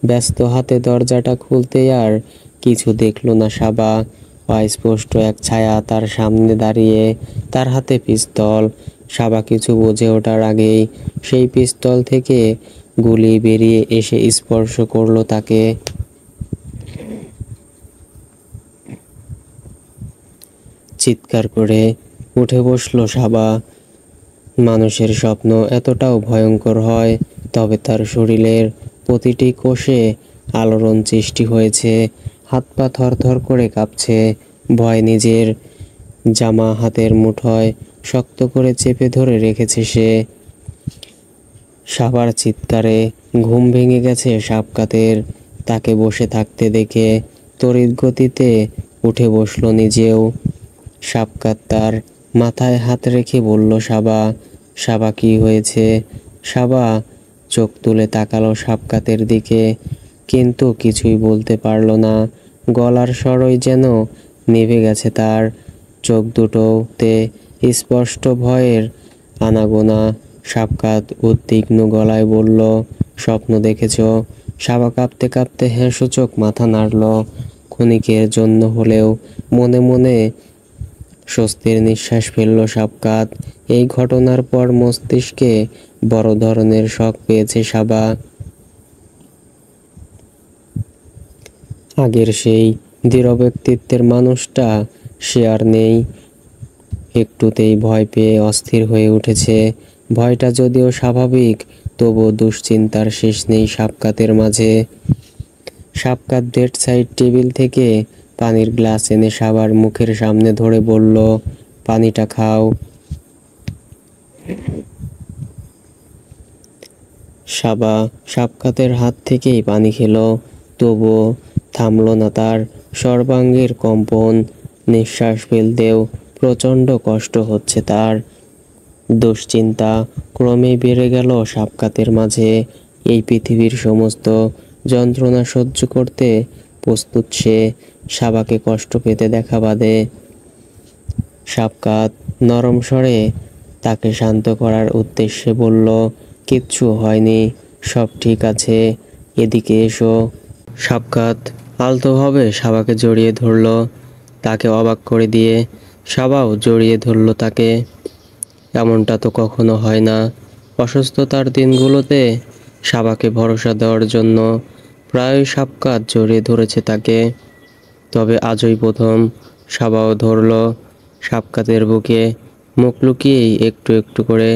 ব্যস্ত হাতে দরজাটা খুলতে আর কিছু দেখলো না সাবা। অস্পষ্ট এক ছায়া তার সামনে দাঁড়িয়ে, তার হাতে পিস্তল। সাবা কিছু বুঝে ওঠার আগেই সেই পিস্তল থেকে গুলি বেরিয়ে এসে স্পর্শ করলো তাকে। চিৎকার করে উঠে বসলো সাবা। মানুষের স্বপ্ন এতটাও ভয়ঙ্কর হয়, তবে তার শরীরের প্রতিটি কোষে আলোড়ন সৃষ্টি হয়েছে। হাত পা থরথর করে কাঁপছে। ভয় নিজের জামা হাতের মুঠোয় শক্ত করে চেপে ধরে রেখেছে সে। সাবার চিৎকারে ঘুম ভেঙে গেছে সাবকাতের। তাকে বসে থাকতে দেখে তড়িৎ গতিতে উঠে বসলো নিজেও। সাবকাত তার মাথায় হাত রেখে বলল, সাবা। সাবা কি হয়েছে? সাবা চোখ তুলে তাকালো সাবকাতের দিকে, কিন্তু কিছুই বলতে পারল না। গলার স্বরই যেন নিভে গেছে তার। চোখ দুটোতে স্পষ্ট ভয়ের আনাগোনা। সাবকাত উদ্বিগ্ন গলায় বলল, স্বপ্ন দেখেছো? সাবা কাঁপতে কাঁপতে হ্যাঁ সূচক মাথা নাড়ল। ক্ষণিকের জন্য হলেও মনে মনে স্বস্তির নিঃশ্বাস ফেলল সাবকাত। এই ঘটনার পর মস্তিষ্কে বড় ধরনের শক পেয়েছে সাবা। আগের সেই দৃঢ় ব্যক্তিত্বের মানুষটা সে আর নেই। একটুতেই ভয় পেয়ে অস্থির হয়ে উঠেছে। ভয়টা যদিও স্বাভাবিক, তবুও দুশ্চিন্তার শেষ নেই সাবকাতের মাঝে। সাবকাত বেড সাইড টেবিল থেকে পানির গ্লাস এনে সাবার মুখের সামনে ধরে বলল, পানিটা খাও। সাবা সাবকাতের হাত থেকেই পানি খেলো, তবুও থামল না তার সর্বাঙ্গের কম্পন। নিঃশ্বাস ফেলতেও প্রচণ্ড কষ্ট হচ্ছে তার। দুশ্চিন্তা ক্রমেই বেড়ে গেল সাবকাতের মাঝে। এই পৃথিবীর সমস্ত যন্ত্রণা সহ্য করতে প্রস্তুত সে, সাবাকে কষ্ট পেতে দেখা বাদে। সাবকাত নরম স্বরে তাকে শান্ত করার উদ্দেশ্যে বলল, কিচ্ছু হয়নি, সব ঠিক আছে, এদিকে এসো। সাবকাত আলতোভাবে সাবাকে জড়িয়ে ধরল, তাকে অবাক করে দিয়ে সাবাও জড়িয়ে ধরল তাকে। এমনটা তো কখনো হয় না। অসুস্থতার দিনগুলোতে সাবাকে ভরসা দেওয়ার জন্য প্রায়ই সাবকাত জড়িয়ে ধরেছে তাকে, তবে আজই প্রথম সাবাও ধরল সাবকাতের বুকে। মুখ লুকিয়েই একটু একটু করে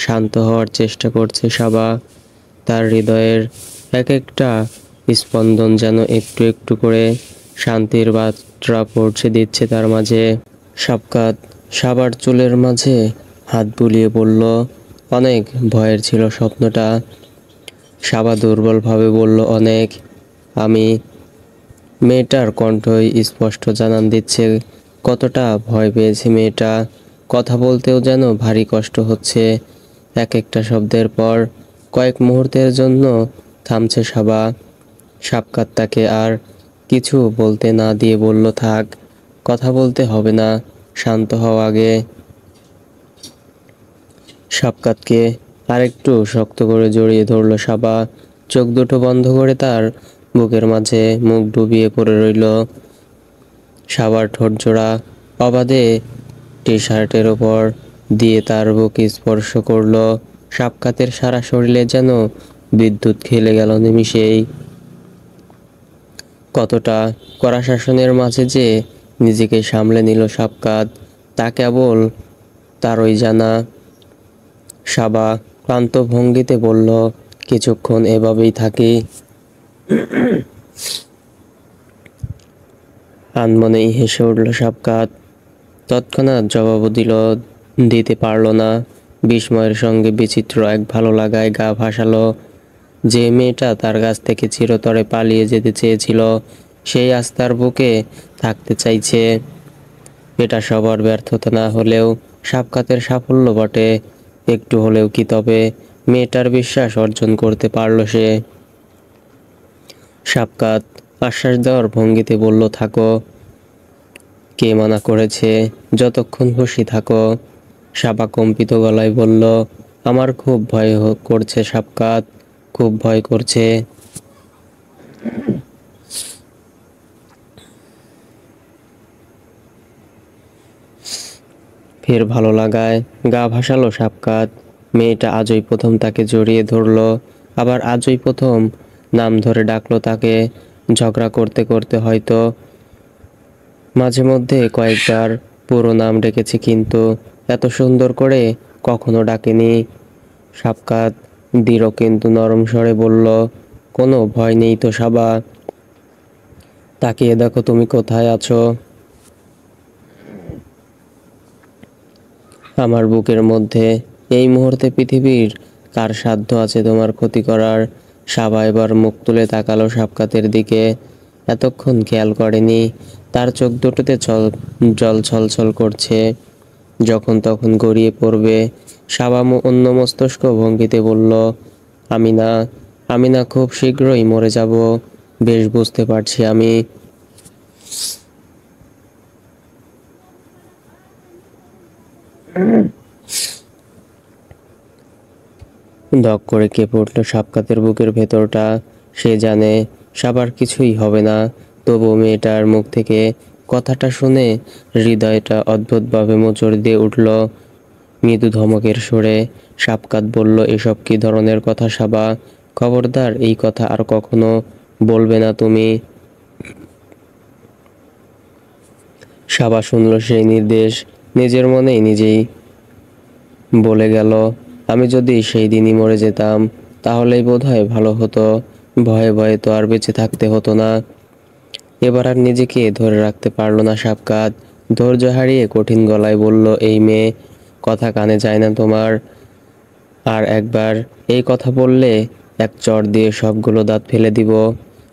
শান্ত হওয়ার চেষ্টা করছে সাবা। তার হৃদয়ের এক একটা স্পন্দন যেন একটু একটু করে শান্তির বার্তা পৌঁছে দিচ্ছে তার মাঝে। সাবকাত সাবার চুলের মাঝে হাত বুলিয়ে বলল, অনেক ভয়ের ছিল স্বপ্নটা। সাবা দুর্বলভাবে বলল, অনেক। আমি। মেয়েটার কণ্ঠই স্পষ্ট জানান দিচ্ছে কতটা ভয় পেয়েছে মেয়েটা। কথা বলতেও যেন ভারী কষ্ট হচ্ছে। এক একটা শব্দের পর কয়েক মুহূর্তের জন্য থামছে সাবা। সাবকাত তাকে আর কিছু বলতে না দিয়ে বলল, থাক, কথা বলতে হবে না, শান্ত হও আগে। সাবকাতকে আরেকটু শক্ত করে জড়িয়ে ধরল সাবা। চোখ দুটো বন্ধ করে তার বুকের মাঝে মুখ ডুবিয়ে পড়ে রইল। সাবার ঠোঁট জোড়া অবাধে টি শার্টের ওপর দিয়ে তার বুক স্পর্শ করল। সাবকাতের সারা শরীরে যেন বিদ্যুৎ খেলে গেল নিমিষেই। কতটা কড়া শাসনের মাঝে যে নিজেকে সামলে নিল সাবকাত, তা কেবল তারই জানা। সাবা ক্লান্ত ভঙ্গিতে বলল, কিছুক্ষণ এভাবেই থাকি। আনমনেই হেসে উঠল সাবকাত। তৎক্ষণাৎ জবাবও দিতে পারল না। বিস্ময়ের সঙ্গে বিচিত্র এক ভালো লাগায় গা ভাসালো। যে মেয়েটা তার কাছ থেকে চিরতরে পালিয়ে যেতে চেয়েছিল, সেই আজ তার বুকে থাকতে চাইছে। এটা সবার ব্যর্থতা না হলেও সাবকাতের সাফল্য বটে। একটু হলেও কি তবে মেয়েটার বিশ্বাস অর্জন করতে পারল সে। সাবকাত আশ্বাস দেওয়ার ভঙ্গিতে বলল, থাকো, কে মানা করেছে, যতক্ষণ খুশি থাকো। সাবা কম্পিত গলায় বলল, আমার খুব ভয় করছে সাবকাত, খুব ভয় করছে। ফের ভালো লাগায় গা ভাসালো সাবকাত। মেয়েটা আজই প্রথম তাকে জড়িয়ে ধরলো, আবার আজই প্রথম নাম ধরে ডাকলো তাকে। ঝগড়া করতে করতে হয়তো মাঝে মধ্যে কয়েকবার পুরো নাম ডেকেছে, কিন্তু এত সুন্দর করে কখনো ডাকেনি। সাবকাত দৃঢ় কিন্তু নরম স্বরে বলল, কোনো ভয় নেই তো সাবা, তাকিয়ে দেখো তুমি কোথায় আছো। আমার বুকের মধ্যে। এই মুহূর্তে পৃথিবীর কার সাধ্য আছে তোমার ক্ষতি করার। সাবা এবার মুখ তুলে তাকালো সাবকাতের দিকে। এতক্ষণ খেয়াল করেনি তার চোখ দুটোতে জল ছলছল করছে, যখন তখন গড়িয়ে পড়বে। সাবা অন্য মস্তিষ্ক ভঙ্গিতে বলল, আমি না, আমি না, খুব শীঘ্রই মরে যাব, বেশ বুঝতে পারছি আমি। ধক করে কেঁপে উঠল সাবকাতের বুকের ভেতরটা। সে জানে সাবার কিছুই হবে না, তবু মেয়েটার মুখ থেকে কথাটা শুনে হৃদয়টা অদ্ভুতভাবে মোচড় দিয়ে উঠল। মৃদু ধমকের সুরে সাবকাত বলল, এসব কি ধরনের কথা সাবা? খবরদার এই কথা আর কখনো বলবে না তুমি। সাবা শুনল সেই নির্দেশ, নিজের মনেই নিজেই বলে গেল, আমি যদি সেই দিনই মরে যেতাম তাহলেই বোধহয় ভালো হতো। ভয়ে ভয়ে তো আর বেঁচে থাকতে হতো না। এবার আর নিজেকে ধরে রাখতে পারল না সাবকাত। ধৈর্য হারিয়ে কঠিন গলায় বলল, এই মেয়ে, কথা কানে যায় না তোমার? আর একবার এই কথা বললে এক চড় দিয়ে সবগুলো দাঁত ফেলে দিব।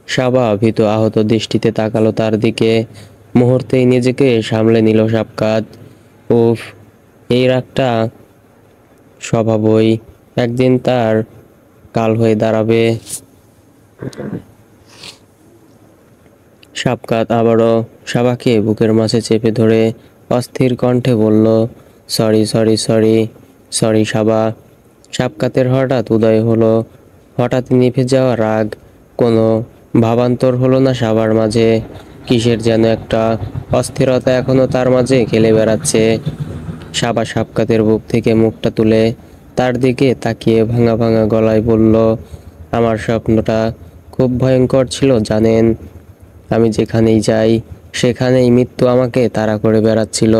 সাবা ভীত আহত দৃষ্টিতে তাকালো তার দিকে। মুহূর্তেই নিজেকে সামলে নিল সাবকাত। উফ, এই রাগটা স্বভাবই একদিন তার কাল হয়ে দাঁড়াবে। সাবকাত আবারও সাবাকে বুকের মাঝে চেপে ধরে অস্থির কণ্ঠে বলল, সরি সরি সরি সরি সাবা। সাবকাতের হঠাৎ উদয় হলো, হঠাৎ নিভে যাওয়া রাগ। কোনো ভাবান্তর হলো না সাবার মাঝে। কিসের যেন একটা অস্থিরতা এখনো তার মাঝে খেলে বেড়াচ্ছে। সাবা সাবকাতের বুক থেকে মুখটা তুলে তার দিকে তাকিয়ে ভাঙা ভাঙা গলায় বলল, আমার স্বপ্নটা খুব ভয়ঙ্কর ছিল জানেন। আমি যেখানেই যাই সেখানেই মৃত্যু আমাকে তাড়া করে বেড়াচ্ছিল,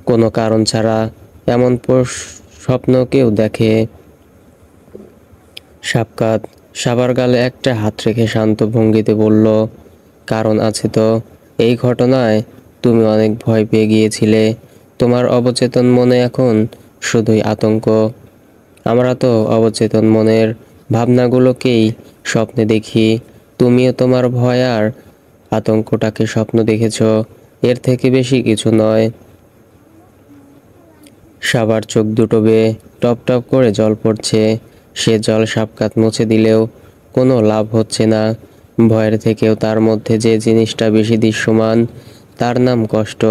কোনো কারণ ছাড়া। এমন স্বপ্ন কেউ দেখে? সাবকাত সাবার গালে একটা হাত রেখে শান্ত ভঙ্গিতে বলল, কারণ আছে তো। এই ঘটনায় তুমি অনেক ভয় পেয়ে গিয়েছিলে। তোমার অবচেতন মনে এখন শুধুই আতঙ্ক। আমরা তো অবচেতন মনের ভাবনাগুলোকেই স্বপ্নে দেখি। তুমিও তোমার ভয় আর আতঙ্কটাকে স্বপ্ন দেখেছ, এর থেকে বেশি কিছু নয়। সাবার চোখ দুটো বেয়ে টপ টপ করে জল পড়ছে। সে জল সাবকাত মুছে দিলেও কোনো লাভ হচ্ছে না। ভয়ের থেকেও তার মধ্যে যে জিনিসটা বেশি দৃশ্যমান, তার নাম কষ্ট।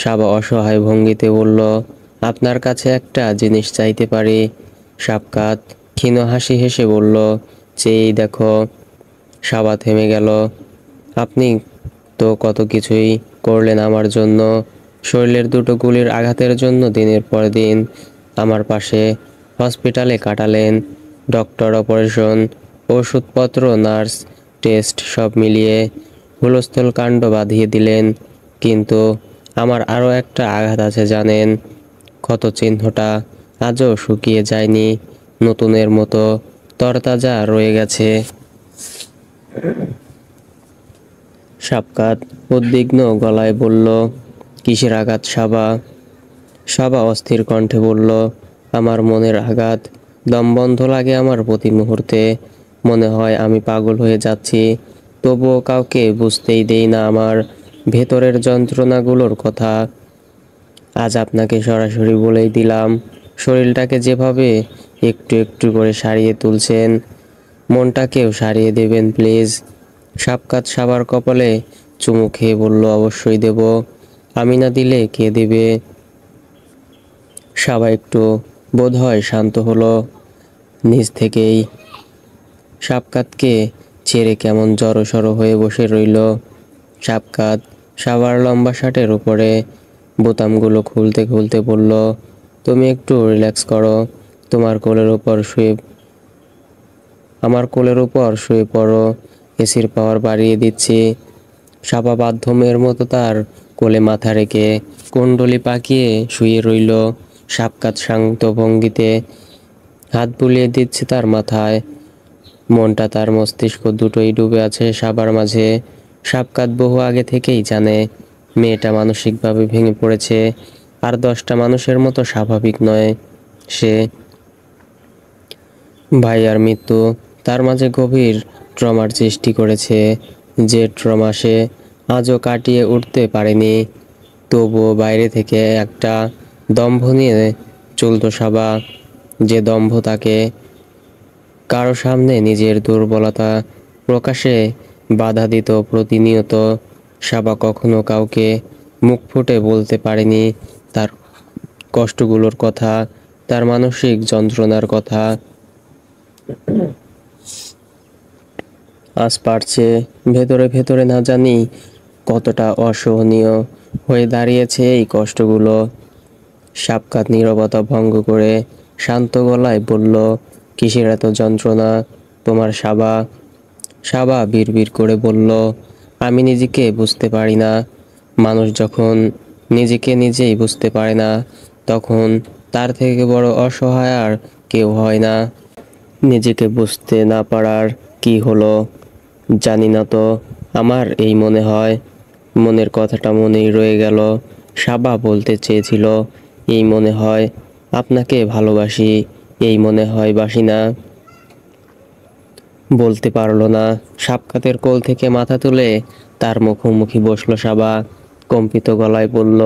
সাবা অসহায় ভঙ্গিতে বলল, আপনার কাছে একটা জিনিস চাইতে পারি? সাবকাত ক্ষীণ হাসি হেসে বলল, চেয়েই দেখো। সাবা থেমে গেল। আপনি তো কত কিছুই করলেন আমার জন্য। শরীরের দুটো গুলির আঘাতের জন্য দিনের পর দিন আমার পাশে হসপিটালে কাটালেন। ডক্টর, অপারেশন, ওষুধপত্র, নার্স, টেস্ট সব মিলিয়ে হুলস্থুল কাণ্ড বাঁধিয়ে দিলেন। কিন্তু আমার আরও একটা আঘাত আছে জানেন। ক্ষত চিহ্নটা আজও শুকিয়ে যায়নি, নতুনের মতো তরতাজা রয়ে গেছে। সাবকাত উদ্বিগ্ন গলায় বলল, কিসের আঘাত সাবা? সাবা অস্থির কণ্ঠে বলল, আমার মনের আঘাত। দম বন্ধ লাগে আমার প্রতি মুহূর্তে। মনে হয় আমি পাগল হয়ে যাচ্ছি, তবুও কাউকে বুঝতেই দেই না আমার ভেতরের যন্ত্রণাগুলোর কথা। আজ আপনাকে সরাসরি বলেই দিলাম, শরীরটাকে যেভাবে একটু একটু করে সারিয়ে তুলছেন, মনটাকেও সারিয়ে দেবেন প্লিজ। সাবকাত সাবার কপালে চুমু খেয়ে বলল, অবশ্যই দেব। আমি না দিলে কে দেবে? সাবা একটু বোধহয় শান্ত হলো নিজ থেকেই। সাবকাতকে ছেড়ে কেমন জড়সড় হয়ে বসে রইল। সাবকাত সাবার লম্বা শার্টের উপরে বোতামগুলো খুলতে খুলতে বলল, তুমি একটু রিল্যাক্স করো। আমার কোলের উপর শুয়ে পড়ো, এসির পাওয়ার বাড়িয়ে দিচ্ছি। সাবা বাধ্যমের মতো তার কোলে মাথা রেখে কুণ্ডলি পাকিয়ে শুয়ে রইল। সাবকাত শান্ত ভঙ্গিতে হাত বুলিয়ে দিচ্ছে তার মাথায়। মনটা তার মস্তিষ্ক দুটোই ডুবে আছে সাবার মাঝে। সাবকাত বহু আগে থেকেই জানে মেয়েটা মানসিকভাবে ভেঙে পড়েছে, আর 10টা মানুষের মতো স্বাভাবিক নয় সে। ভাইয়ার মৃত্যু তার মাঝে গভীর ট্রমার সৃষ্টি করেছে, যে ট্রমা সে আজও কাটিয়ে উঠতে পারেনি। তবুও বাইরে থেকে একটা দম্ভ নিয়ে চলত সাবা, যে দম্ভ তাকে কারো সামনে নিজের দুর্বলতা প্রকাশে বাধা দিত প্রতিনিয়ত। সাবা কখনো কাউকে মুখ ফুটে বলতে পারেনি তার কষ্টগুলোর কথা, তার মানসিক যন্ত্রণার কথা আজ পারছে। ভেতরে ভেতরে না জানি কতটা অসহনীয় হয়ে দাঁড়িয়েছে এই কষ্টগুলো। সাবকাত নীরবতা ভঙ্গ করে শান্ত গলায় বলল, কিসের এত যন্ত্রণা তোমার সাবা? সাবা বিড়বিড় করে বলল, আমি নিজেকে বুঝতে পারি না। মানুষ যখন নিজেকে নিজেই বুঝতে পারে না, তখন তার থেকে বড় অসহায় আর কেউ হয় না। নিজেকে বুঝতে না পারার কি হলো জানি না তো, আমার এই মনে হয়। মনের কথাটা মনেই রয়ে গেল। সাবা বলতে চেয়েছিল, এই মনে হয় আপনাকে ভালোবাসি, এই মনে হয় বাসি না। বলতে পারলো না। সাবকাতের কোল থেকে মাথা তুলে তার মুখোমুখি বসলো সাবা। কম্পিত গলায় বলল,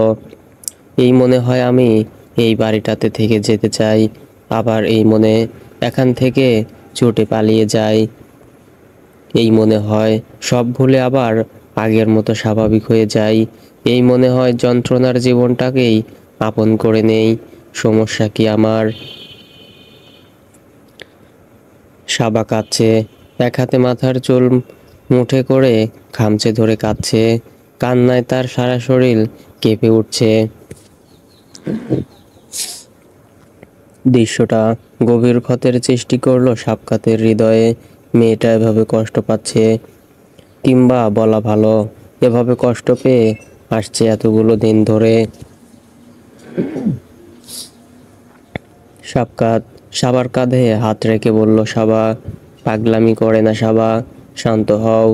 এই মনে হয় আমি এই বাড়িটাতে থেকে যেতে চাই, আবার এই মনে এখান থেকে ছুটে পালিয়ে যাই। এই মনে হয় সব ভুলে আবার আগের মতো স্বাভাবিক হয়ে যাই। এই মনে হয় যন্ত্রণার জীবনটাকেই আপন করে নেই। সমস্যা কি আমার? সাবা কাঁদছে, এক হাতে মাথার চুল মুঠে করে খামচে ধরে কাঁদছে। কান্নায় তার সারা শরীর কেঁপে উঠছে। দৃশ্যটা গভীর ক্ষতের সৃষ্টি করলো সাবকাতের হৃদয়ে। মেয়েটা এভাবে কষ্ট পাচ্ছে, কিংবা বলা ভালো, এভাবে কষ্ট পেয়ে আসছে এতগুলো দিন ধরে। সাবকাত সাবার কাঁধে হাত রেখে বলল, সাবা পাগলামি করে না সাবা, শান্ত হও।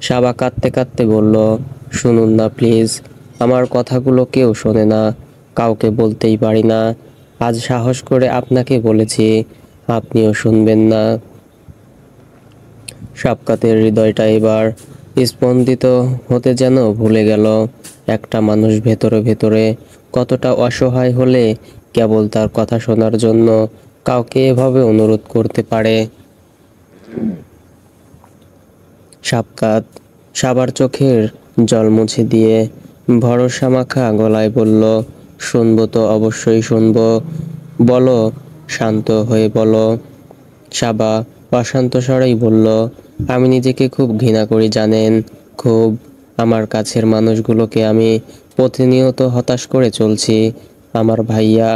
সাবা কাঁদতে কাঁদতে বলল, শুনুন না প্লিজ, আমার কথাগুলো কেউ শোনে না, কাউকে বলতেই পারি না। আজ সাহস করে আপনাকে বলেছি, আপনিও শুনবেন না। সাবকাতের হৃদয়টা এবার স্পন্দিত হতে যেন ভুলে গেল। একটা মানুষ ভেতরে ভেতরে কতটা অসহায় হলে কেবল তার কথা শোনার জন্য কাউকে এভাবে অনুরোধ করতে পারে। সাবকাত সাবার চোখের জল মুছে দিয়ে ভরসা মাখা গলায় বলল, শুনবো তো, অবশ্যই শুনবো, বলো, শান্ত হয়ে বলো। সাবা অশান্ত স্বরেই বলল, আমি নিজেকে খুব ঘৃণা করি জানেন, খুব। আমার কাছের মানুষগুলোকে আমি প্রতিনিয়ত হতাশ করে চলছি। আমার ভাইয়া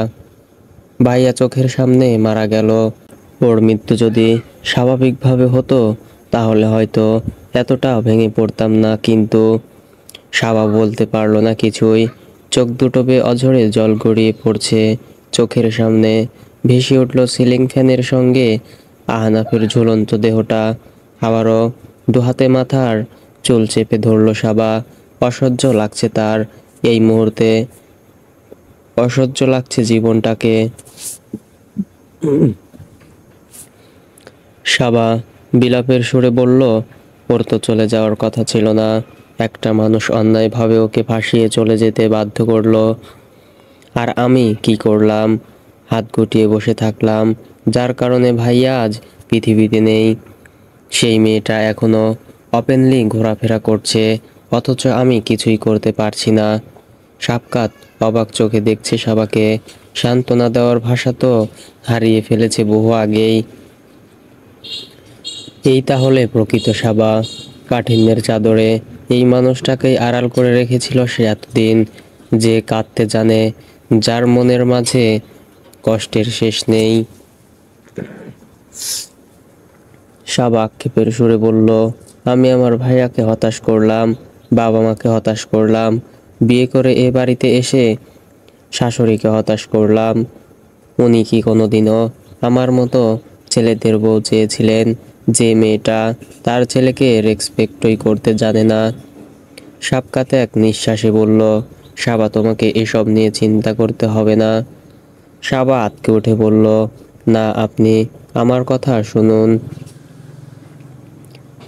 ভাইয়া চোখের সামনে মারা গেল। ওর মৃত্যু যদি স্বাভাবিকভাবে হতো তাহলে হয়তো এতটা ভেঙে পড়তাম না, কিন্তু সাবা বলতে পারল না কিছুই। চোখ দুটো বেয়ে অঝরে জল গড়িয়ে পড়ছে। চোখের সামনে ভেসে উঠল সিলিং ফ্যানের সঙ্গে আহনাফের ঝুলন্ত দেহটা। আবারও দুহাতে মাথার চুল চেপে ধরল সাবা। অসহ্য লাগছে তার এই মুহূর্তে, অসহ্য লাগছে জীবনটাকে। সাবা বিলাপের সুরে বলল, ওর তো চলে যাওয়ার কথা ছিল না, একটা মানুষ অন্যায়ভাবে ওকে ফাঁসিয়ে চলে যেতে বাধ্য করলো, আর আমি কি করলাম? হাত গুটিয়ে বসে থাকলাম, যার কারণে ভাইয়া আজ পৃথিবীতে নেই। সেই মেয়েটা এখনো ওপেনলি ঘোরাফেরা করছে, অথচ আমি কিছুই করতে পারছি না। সাবকাত অবাক চোখে দেখছে সাবাকে। সান্ত্বনা দেওয়ার ভাষা তো হারিয়ে ফেলেছে বহু আগেই। এই তাহলে প্রকৃত সাবা। কাঠিন্যের চাদরে এই মানুষটাকেই আড়াল করে রেখেছিল সে এতদিন, যে কাঁদতে জানে, যার মনের মাঝে কষ্টের শেষ নেই। সাবা আক্ষেপের সুরে বলল, আমি আমার ভাইয়াকে হতাশ করলাম, বাবা মাকে হতাশ করলাম, বিয়ে করে এ বাড়িতে এসে শাশুড়িকে হতাশ করলাম। উনি কি কোনোদিনও আমার মতো ছেলেদের বউ চেয়েছিলেন? যে মেয়েটা তার ছেলেকে রেসপেক্টই করতে জানে না। সাবকাত এক নিঃশ্বাসে বলল, সাবা তোমাকে এসব নিয়ে চিন্তা করতে হবে না। সাবা আঁতকে উঠে বলল, না, আপনি আমার কথা শুনুন।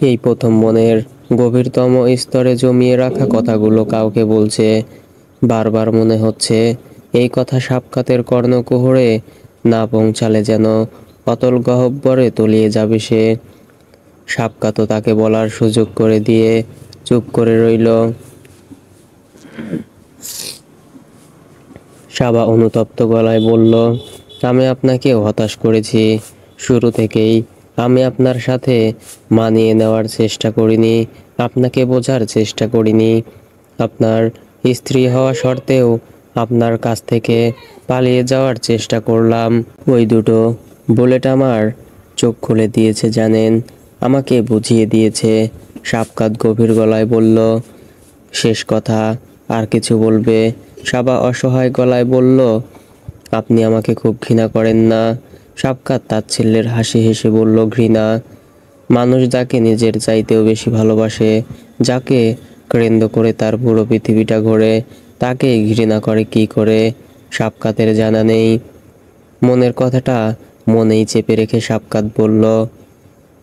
এই প্রথম মনের গভীরতম স্তরে জমিয়ে রাখা কথাগুলো কাউকে বলছে। বারবার মনে হচ্ছে এই কথা সাবকাতের কর্ণকুহরে না পৌঁছালে যেন অতল গহ্বরে তলিয়ে যাবে সে। সাবকাতও তাকে বলার সুযোগ করে দিয়ে চুপ করে রইল। সাবা অনুতপ্ত গলায় বলল, আমি আপনাকেও হতাশ করেছি। শুরু থেকেই আমি আপনার সাথে মানিয়ে নেওয়ার চেষ্টা করিনি, আপনাকে বোঝার চেষ্টা করিনি। আপনার স্ত্রী হওয়া সত্ত্বেও আপনার কাছ থেকে পালিয়ে যাওয়ার চেষ্টা করলাম। ওই দুটো বুলেট আমার চোখ খুলে দিয়েছে জানেন, আমাকে বুঝিয়ে দিয়েছে। শাফকাত গভীর গলায় বলল। শেষ কথা আর কিছু বলবে? সাবা অসহায় গলায় বলল, আপনি আমাকে খুব ঘৃণা করেন না? শাফকাত তাচ্ছিল্যের হাসি হেসে বলল, ঘৃণা? মানুষ যাকে নিজের চাইতেও বেশি ভালোবাসে, যাকে কেন্দ্র করে তার পুরো পৃথিবীটা ঘোরে, তাকে ঘৃণা করে কি করে? শাফকাতের জানা নেই। মনের কথাটা মনেই চেপে রেখে শাফকাত বলল,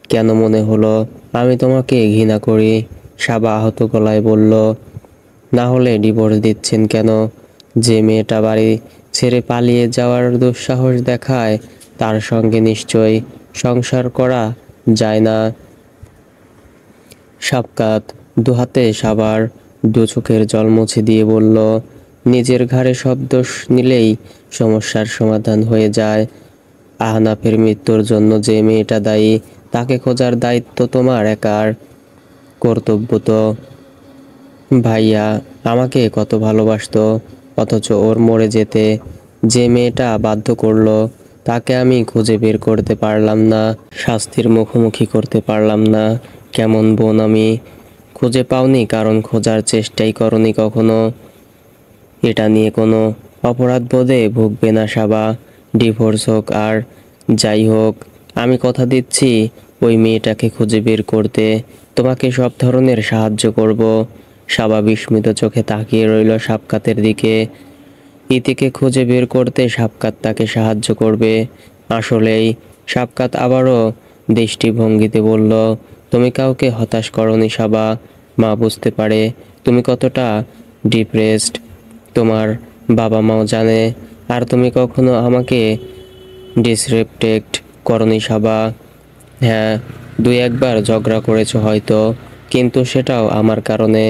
কেন মনে হলো আমি তোমাকে ঘৃণা করি? সাবা আহত গলায় বলল, না হলে ডিভোর্স দিচ্ছেন কেন? যে মেয়েটা বাড়ি ছেড়ে পালিয়ে যাওয়ার দুঃসাহস দেখায়, তার সঙ্গে নিশ্চয়ই সংসার করা যায় না। শাফকাত দুহাতে সাবার দু চোখের জল মুছে দিয়ে বলল, নিজের ঘাড়ে সব দোষ নিলেই সমস্যার সমাধান হয়ে যায়। আহনাফের মৃত্যুর জন্য যে মেয়েটা দায়ী, তাকে খোঁজার দায়িত্ব তোমার একার। কর্তব্য তো। ভাইয়া আমাকে কত ভালোবাসতো, অথচ ওর মরে যেতে যে মেয়েটা বাধ্য করলো, তাকে আমি খুঁজে বের করতে পারলাম না, শাস্তির মুখোমুখি করতে পারলাম না। কেমন বোন আমি? খুঁজে পাওনি কারণ খোঁজার চেষ্টাই করনি কখনো। এটা নিয়ে কোনো অপরাধ বোধে ভুগবে না সাবা। ডিভোর্স হোক আর যাই হোক, আমি কথা দিচ্ছি ওই মেয়েটাকে খুঁজে বের করতে তোমাকে সব ধরনের সাহায্য করব। সাবা বিস্মিত চোখে তাকিয়ে রইল শাফকাতের দিকে। ইতিকে খুঁজে বের করতে শাফকাত তাকে সাহায্য করবে? আসলেই? শাফকাত আবারও দৃষ্টিভঙ্গিতে বলল, তুমি কাউকে হতাশ করনি সাবা। মা বুঝতে পারে তুমি কতটা ডিপ্রেসড, তোমার বাবা মাও জানে। আর তুমি কখনো আমাকে ডিসরেসপেক্ট করনি সাবা। হ্যাঁ, দুই একবার ঝগড়া করেছো হয়তো, কিন্তু সেটাও আমার কারণে।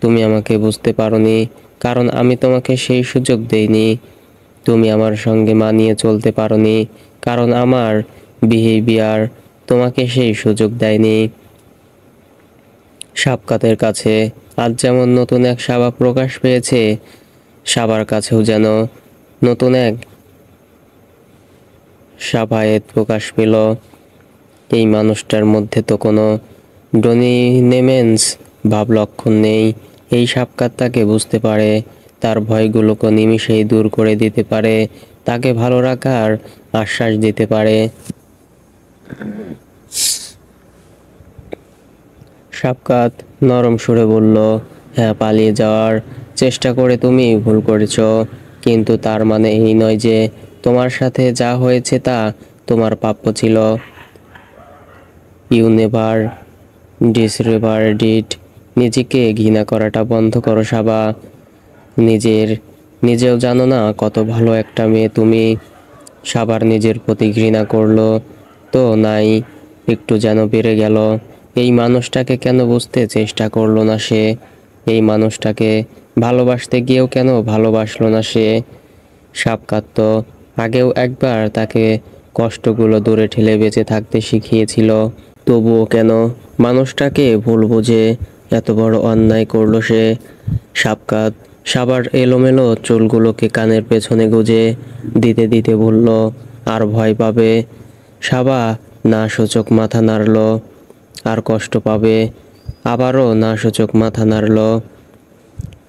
তুমি আমাকে বুঝতে পারোনি কারণ আমি তোমাকে সেই সুযোগ দেইনি। তুমি আমার সঙ্গে মানিয়ে চলতে পারোনি কারণ আমার বিহেভিয়ার তোমাকে সেই সুযোগ দেয়নি। শাফকাতের কাছে আজ যেমন নতুন এক সাবা প্রকাশ পেয়েছে, সাবার কাছেও যেন নতুন এক সাবায়েত প্রকাশ পেল। এই মানুষটার মধ্যে তো কোনো ডমিনেন্স ভাব লক্ষণ নেই। এই শাফকাত তাকে বুঝতে পারে, তার ভয়গুলোকে নিমিষেই দূর করে দিতে পারে, তাকে ভালো রাখার আশ্বাস দিতে পারে। শাফকাত নরম সুরে বলল, হ্যাঁ, পালিয়ে যাওয়ার চেষ্টা করে তুমি ভুল করেছ, কিন্তু তার মানে এই নয় যে তোমার সাথে যা হয়েছে তা তোমার প্রাপ্য ছিল। ইউ নেভার ডিসরিগার্ড ইট। নিজেকে ঘৃণা করাটা বন্ধ করো সাবা। নিজেও জানো না কত ভালো একটা মেয়ে তুমি। সাবার নিজের প্রতি ঘৃণা করলো তো নাই, একটু যেন বেড়ে গেল। এই মানুষটাকে কেন বুঝতে চেষ্টা করলো না সে? এই মানুষটাকে ভালোবাসতে গিয়েও কেন ভালোবাসলো না সে? শাফকাত তো আগেও একবার তাকে কষ্টগুলো দূরে ঠেলে বেঁচে থাকতে শিখিয়েছিল, তবুও কেন মানুষটাকে ভুল বুঝে এত বড় অন্যায় করলো সে? শাফকাত সাবার এলোমেলো চুলগুলোকে কানের পেছনে গুজে দিতে দিতে বলল, আর ভয় পাবে? সাবা না সূচক মাথা নাড়ল। আর কষ্ট পাবে? আবারও না সূচক মাথা নাড়ল।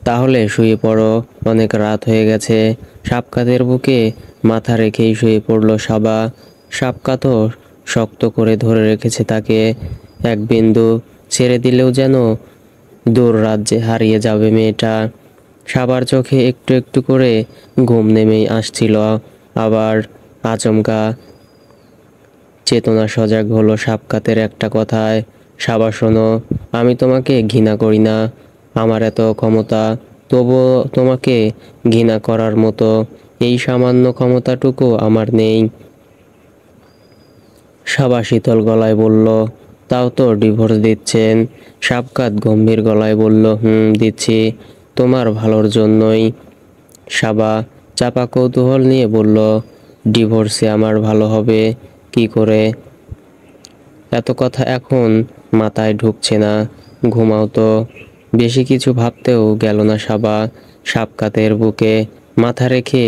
তাহলে শুয়ে পড়ো, অনেক রাত হয়ে গেছে। শাফকাতের বুকে মাথা রেখেই শুয়ে পড়ল সাবা। শাফকাতও শক্ত করে ধরে রেখেছে তাকে। এক বিন্দু ছেড়ে দিলেও যেন দূর রাজ্যে হারিয়ে যাবে মেয়েটা। সাবার চোখে একটু একটু করে ঘুম নেমেই আসছিল। আবার আচমকা চেতনা সজাগ হলো শাফকাতের একটা কথায়। সাবা শোনো, আমি তোমাকে ঘৃণা করি না, আমার এত ক্ষমতা, তবুও তোমাকে ঘৃণা করার মতো এই সামান্য ক্ষমতাটুকু আমার নেই। সাবা শীতল গলায় বলল, তাও তো ডিভোর্স দিচ্ছেন? শাফকাত গম্ভীর গলায় বলল, দিচ্ছি, তোমার ভালোর জন্যই। সাবা চাপা কৌতূহল নিয়ে বলল, ডিভোর্সে আমার ভালো হবে কি করে? এত কথা এখন মাথায় ঢুকছে না, ঘুমাও তো। বেশি কিছু ভাবতেও গেল না সাবা। সাবকাতের বুকে মাথা রেখে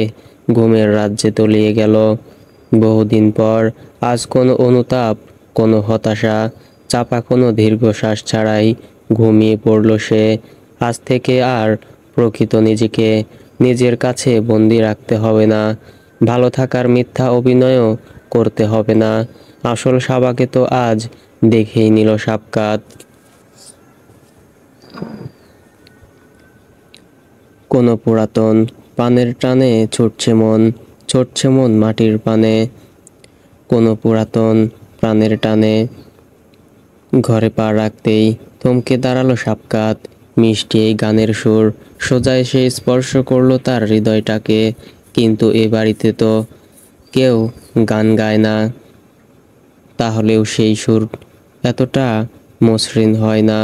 ঘুমের রাজ্যে তলিয়ে গেল। বহুদিন পর আজ কোনো অনুতাপ, কোনো হতাশা, চাপা কোনো দীর্ঘশ্বাস ছাড়াই ঘুমিয়ে পড়ল সে। আজ থেকে আর প্রকৃত নিজেকে নিজের কাছে বন্দি রাখতে হবে না। ভালো থাকার মিথ্যা অভিনয়ও করতে হবে না। আসল সাবাকে তো আজ দেখেই নিল সাবকাত। কোনো পুরাতন পানের টানে ছুটছে মন মাটির পানে। কোনো পুরাতন প্রাণের টানে ঘরে পা রাখতেই থমকে দাঁড়ালো সাবকাত। মিষ্টি এই গানের সুর সোজা এসে স্পর্শ করলো তার হৃদয়টাকে। কিন্তু এ বাড়িতে তো কেউ গান গায় না, তাহলেও সেই সুর এতটা মসৃণ হয় না।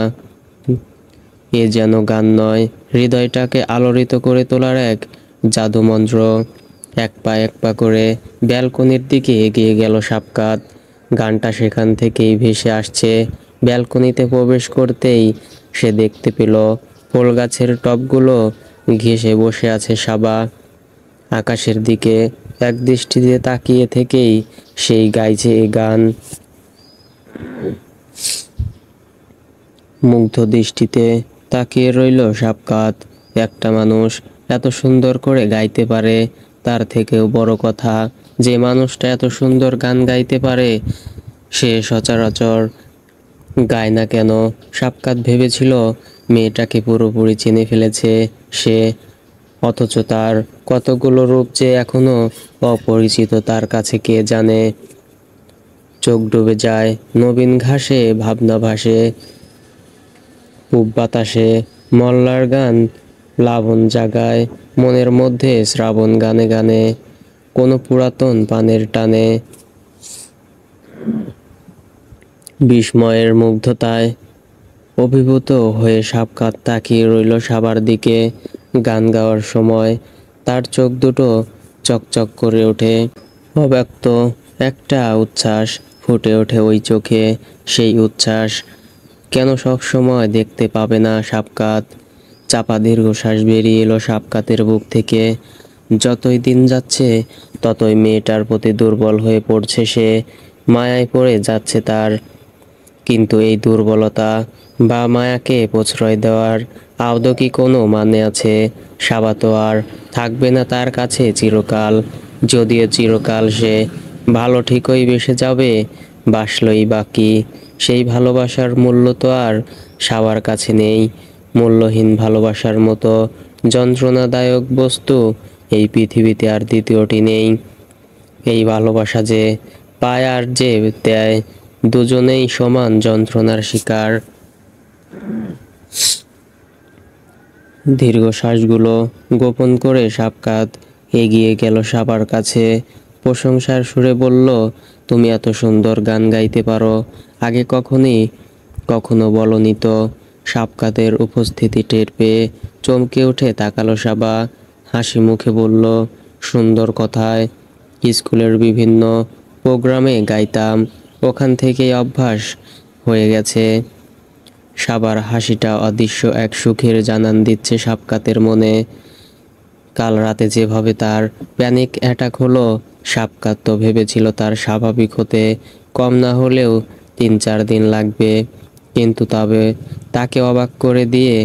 এ যেন গান নয়, হৃদয়টাকে আলোড়িত করে তোলার এক জাদুমন্ত্র। এক পা করে ব্যালকনির দিকে এগিয়ে গেল সাবকাত। গানটা সেখান থেকেই ভেসে আসছে। ব্যালকনিতে প্রবেশ করতেই সে দেখতে পেল ফুল গাছের টবগুলো ঘেঁষে বসে আছে সাবা। আকাশের দিকে এক দৃষ্টিতে তাকিয়ে থেকেই সেই গাইছে এ গান। মুগ্ধ দৃষ্টিতে তাকিয়ে রইল সাবকাত। একটা মানুষ এত সুন্দর করে গাইতে পারে, তার থেকেও বড় কথা যে মানুষটা এত সুন্দর গান গাইতে পারে সে সচরাচর গায় না কেন? সাবকাত ভেবেছিল মেয়েটাকে পুরোপুরি চিনে ফেলেছে সে, অথচ তার কতগুলো রূপ যে এখনো অপরিচিত তার কাছে কে জানে। চোখ ডুবে যায় নবীন ঘাসে, ভাবনা ভাসে পূব বাতাসে। মল্লার গান প্লাবন জাগায় মনের মধ্যে শ্রাবণ গানে গানে। কোনো পুরাতন পানের টানে বিস্ময়ের মুগ্ধতায় অভিভূত হয়ে সাবকাত তাকিয়ে রইল সাবার দিকে। গান গাওয়ার সময় তার চোখ দুটো চকচক করে ওঠে। অব্যক্ত একটা উচ্ছ্বাস ফুটে ওঠে ওই চোখে। সেই উচ্ছ্বাস কেন সব সময় দেখতে পাবে না সাবকাত? চাপা দীর্ঘশ্বাস বেরিয়ে এলো সাবকাতের বুক থেকে। যতই দিন যাচ্ছে ততই মেয়েটার প্রতি দুর্বল হয়ে পড়ছে সে, মায়ায় পড়ে যাচ্ছে তার। কিন্তু এই দুর্বলতা বা মায়াকে প্রশ্রয় দেওয়ার আদৌ কি কোনো মানে আছে? সাবা তো আর থাকবে না তার কাছে চিরকাল। যদিও চিরকাল সে ভালো ঠিকই বেসে যাবে, বাসলই বাকি। সেই ভালোবাসার মূল্য তো আর সাবার কাছে নেই। মূল্যহীন ভালোবাসার মতো যন্ত্রণাদায়ক বস্তু এই পৃথিবীতে আর দ্বিতীয়টি নেই। এই ভালোবাসা যে পায় আর যে দেয়, দুজনেই সমান যন্ত্রণার শিকার। দীর্ঘশ্বাসগুলো গোপন করে সাবকাত এগিয়ে গেল সাবার কাছে। প্রশংসার সুরে বলল, তুমি এত সুন্দর গান গাইতে পারো, আগে কখনো বলনি তো। সাবকাতের উপস্থিতি টের পেয়ে চমকে উঠে তাকালো সাবা। হাসি মুখে বলল, সুন্দর কথায় স্কুলের বিভিন্ন প্রোগ্রামে গাইতাম, ওখান থেকেই অভ্যাস হয়ে গেছে। সাবার হাসিটা অদৃশ্য এক সুখের জানান দিচ্ছে সাবকাতের মনে। কাল রাতে যেভাবে তার প্যানিক অ্যাটাক হলো, সাবকাত তো ভেবেছিল তার স্বাভাবিক হতে কম না হলেও 3-4 দিন লাগবে। কিন্তু তবে তাকে অবাক করে দিয়ে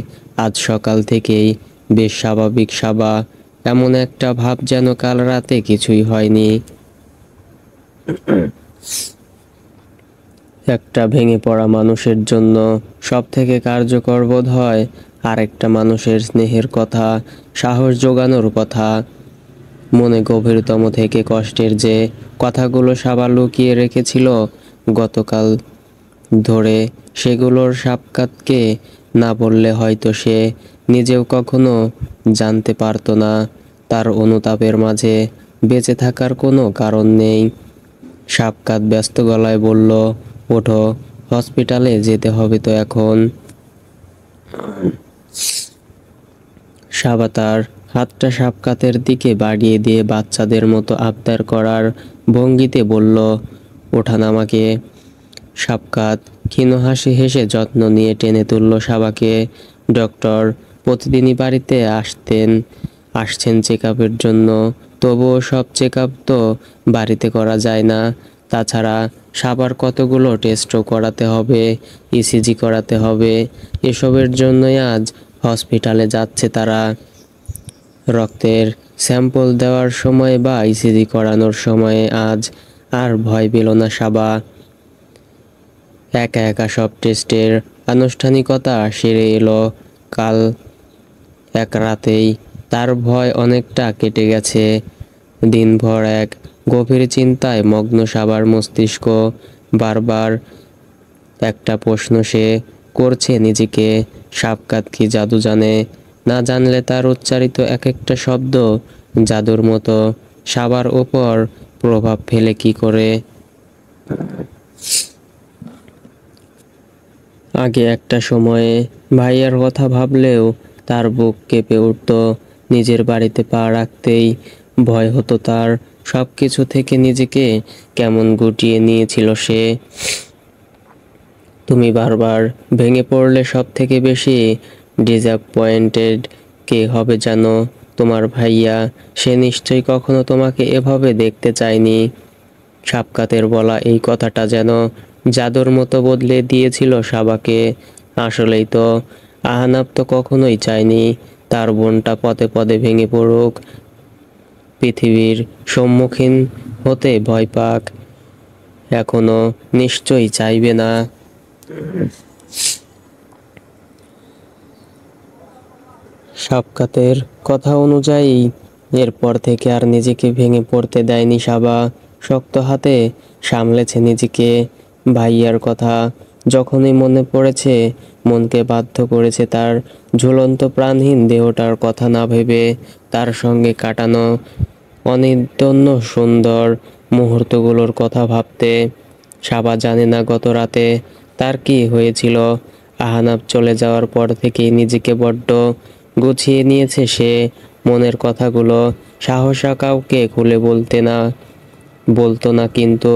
আজ সকাল থেকেই বেশ স্বাভাবিক সাবা। এমন একটা ভাব যেন কাল রাতে কিছুই হয়নি। একটা ভেঙে পড়া মানুষের জন্য সব থেকে কার্যকর বোধ হয় আরেকটা মানুষের স্নেহের কথা, সাহস জোগানোর কথা। মনে গভীরতম থেকে কষ্টের যে কথাগুলো সাবা লুকিয়ে রেখেছিল গতকাল ধরে, সেগুলোর সাবকাতকে না বললে হয়তো সে নিজেও কখনো জানতে পারতো না। তার অনুতাপের মাঝে বেঁচে থাকার কোনো কারণ নেই। সাবকাত ব্যস্ত গলায় বলল, ওঠো, হসপিটালে যেতে হবে তো এখন। সাবা তার হাতটা সাবকাতের দিকে বাড়িয়ে দিয়ে বাচ্চাদের মতো আবদার করার ভঙ্গিতে বলল, ওঠান আমাকে। সাবকাত ক্ষীণ হাসি হেসে যত্ন নিয়ে টেনে তুলল সাবাকে। ডক্টর প্রতিদিনই বাড়িতে আসছেন চেক আপের জন্য, তবুও সব চেক আপ তো বাড়িতে করা যায় না। তাছাড়া সাবার কতগুলো টেস্টও করাতে হবে, ইসিজি করাতে হবে। এসবের জন্যই আজ হসপিটালে যাচ্ছে তারা। রক্তের স্যাম্পল দেওয়ার সময় বা ইসিজি করানোর সময়ে আজ আর ভয় পেল না সাবা। একা একা সব টেস্টের আনুষ্ঠানিকতা সেরে এলো কাল এক রাতেই। তার ভয় অনেকটা কেটে গেছে। দিনভর এক গভীর চিন্তায় মগ্ন সাবার মস্তিষ্ক। বারবার একটা প্রশ্ন সে করছে নিজেকে, সাবকাত কি জাদু জানে? না জানলে তার উচ্চারিত এক একটা শব্দ জাদুর মতো সাবার ওপর প্রভাব ফেলে কি করে? আগে একটা সময়ে ভাইয়ার কথা ভাবলেও তার বুক কেঁপে উঠত। নিজের বাড়িতে পা রাখতেই ভয় হতো তার। সব কিছু থেকে নিজেকে কেমন গুটিয়ে নিয়েছিল সে। তুমি বারবার ভেঙে পড়লে সব থেকে বেশি ডিসঅ্যাপয়েন্টেড কে হবে জানো? তোমার ভাইয়া। সে নিশ্চয়ই কখনো তোমাকে এভাবে দেখতে চায়নি। সাবকাতের বলা এই কথাটা যেন জাদুর মতো বদলে দিয়েছিল সাবাকে। আসলেই তো আহনাব তো কখনোই চায়নি তার বোনটা পদে পদে ভেঙে পড়ুক, পৃথিবীর সম্মুখীন হতে ভয় পাক। এখনো নিশ্চয়ই চাইবে না। সাবকাতের কথা অনুযায়ী এরপর থেকে আর নিজেকে ভেঙে পড়তে দেয়নি সাবা। শক্ত হাতে সামলেছে নিজেকে। ভাইয়ার কথা যখনই মনে পড়েছে, মনকে বাধ্য করেছে তার ঝুলন্ত প্রাণহীন দেহটার কথা না ভেবে তার সঙ্গে কাটানো অনির্বচনীয় সুন্দর মুহূর্তগুলোর কথা ভাবতে। সাবা জানে না গত রাতে তার কি হয়েছিল। আহনাব চলে যাওয়ার পর থেকেই নিজেকে বড্ড গুছিয়ে নিয়েছে সে। মনের কথাগুলো সাহসা কাউকে খুলে বলতো না, কিন্তু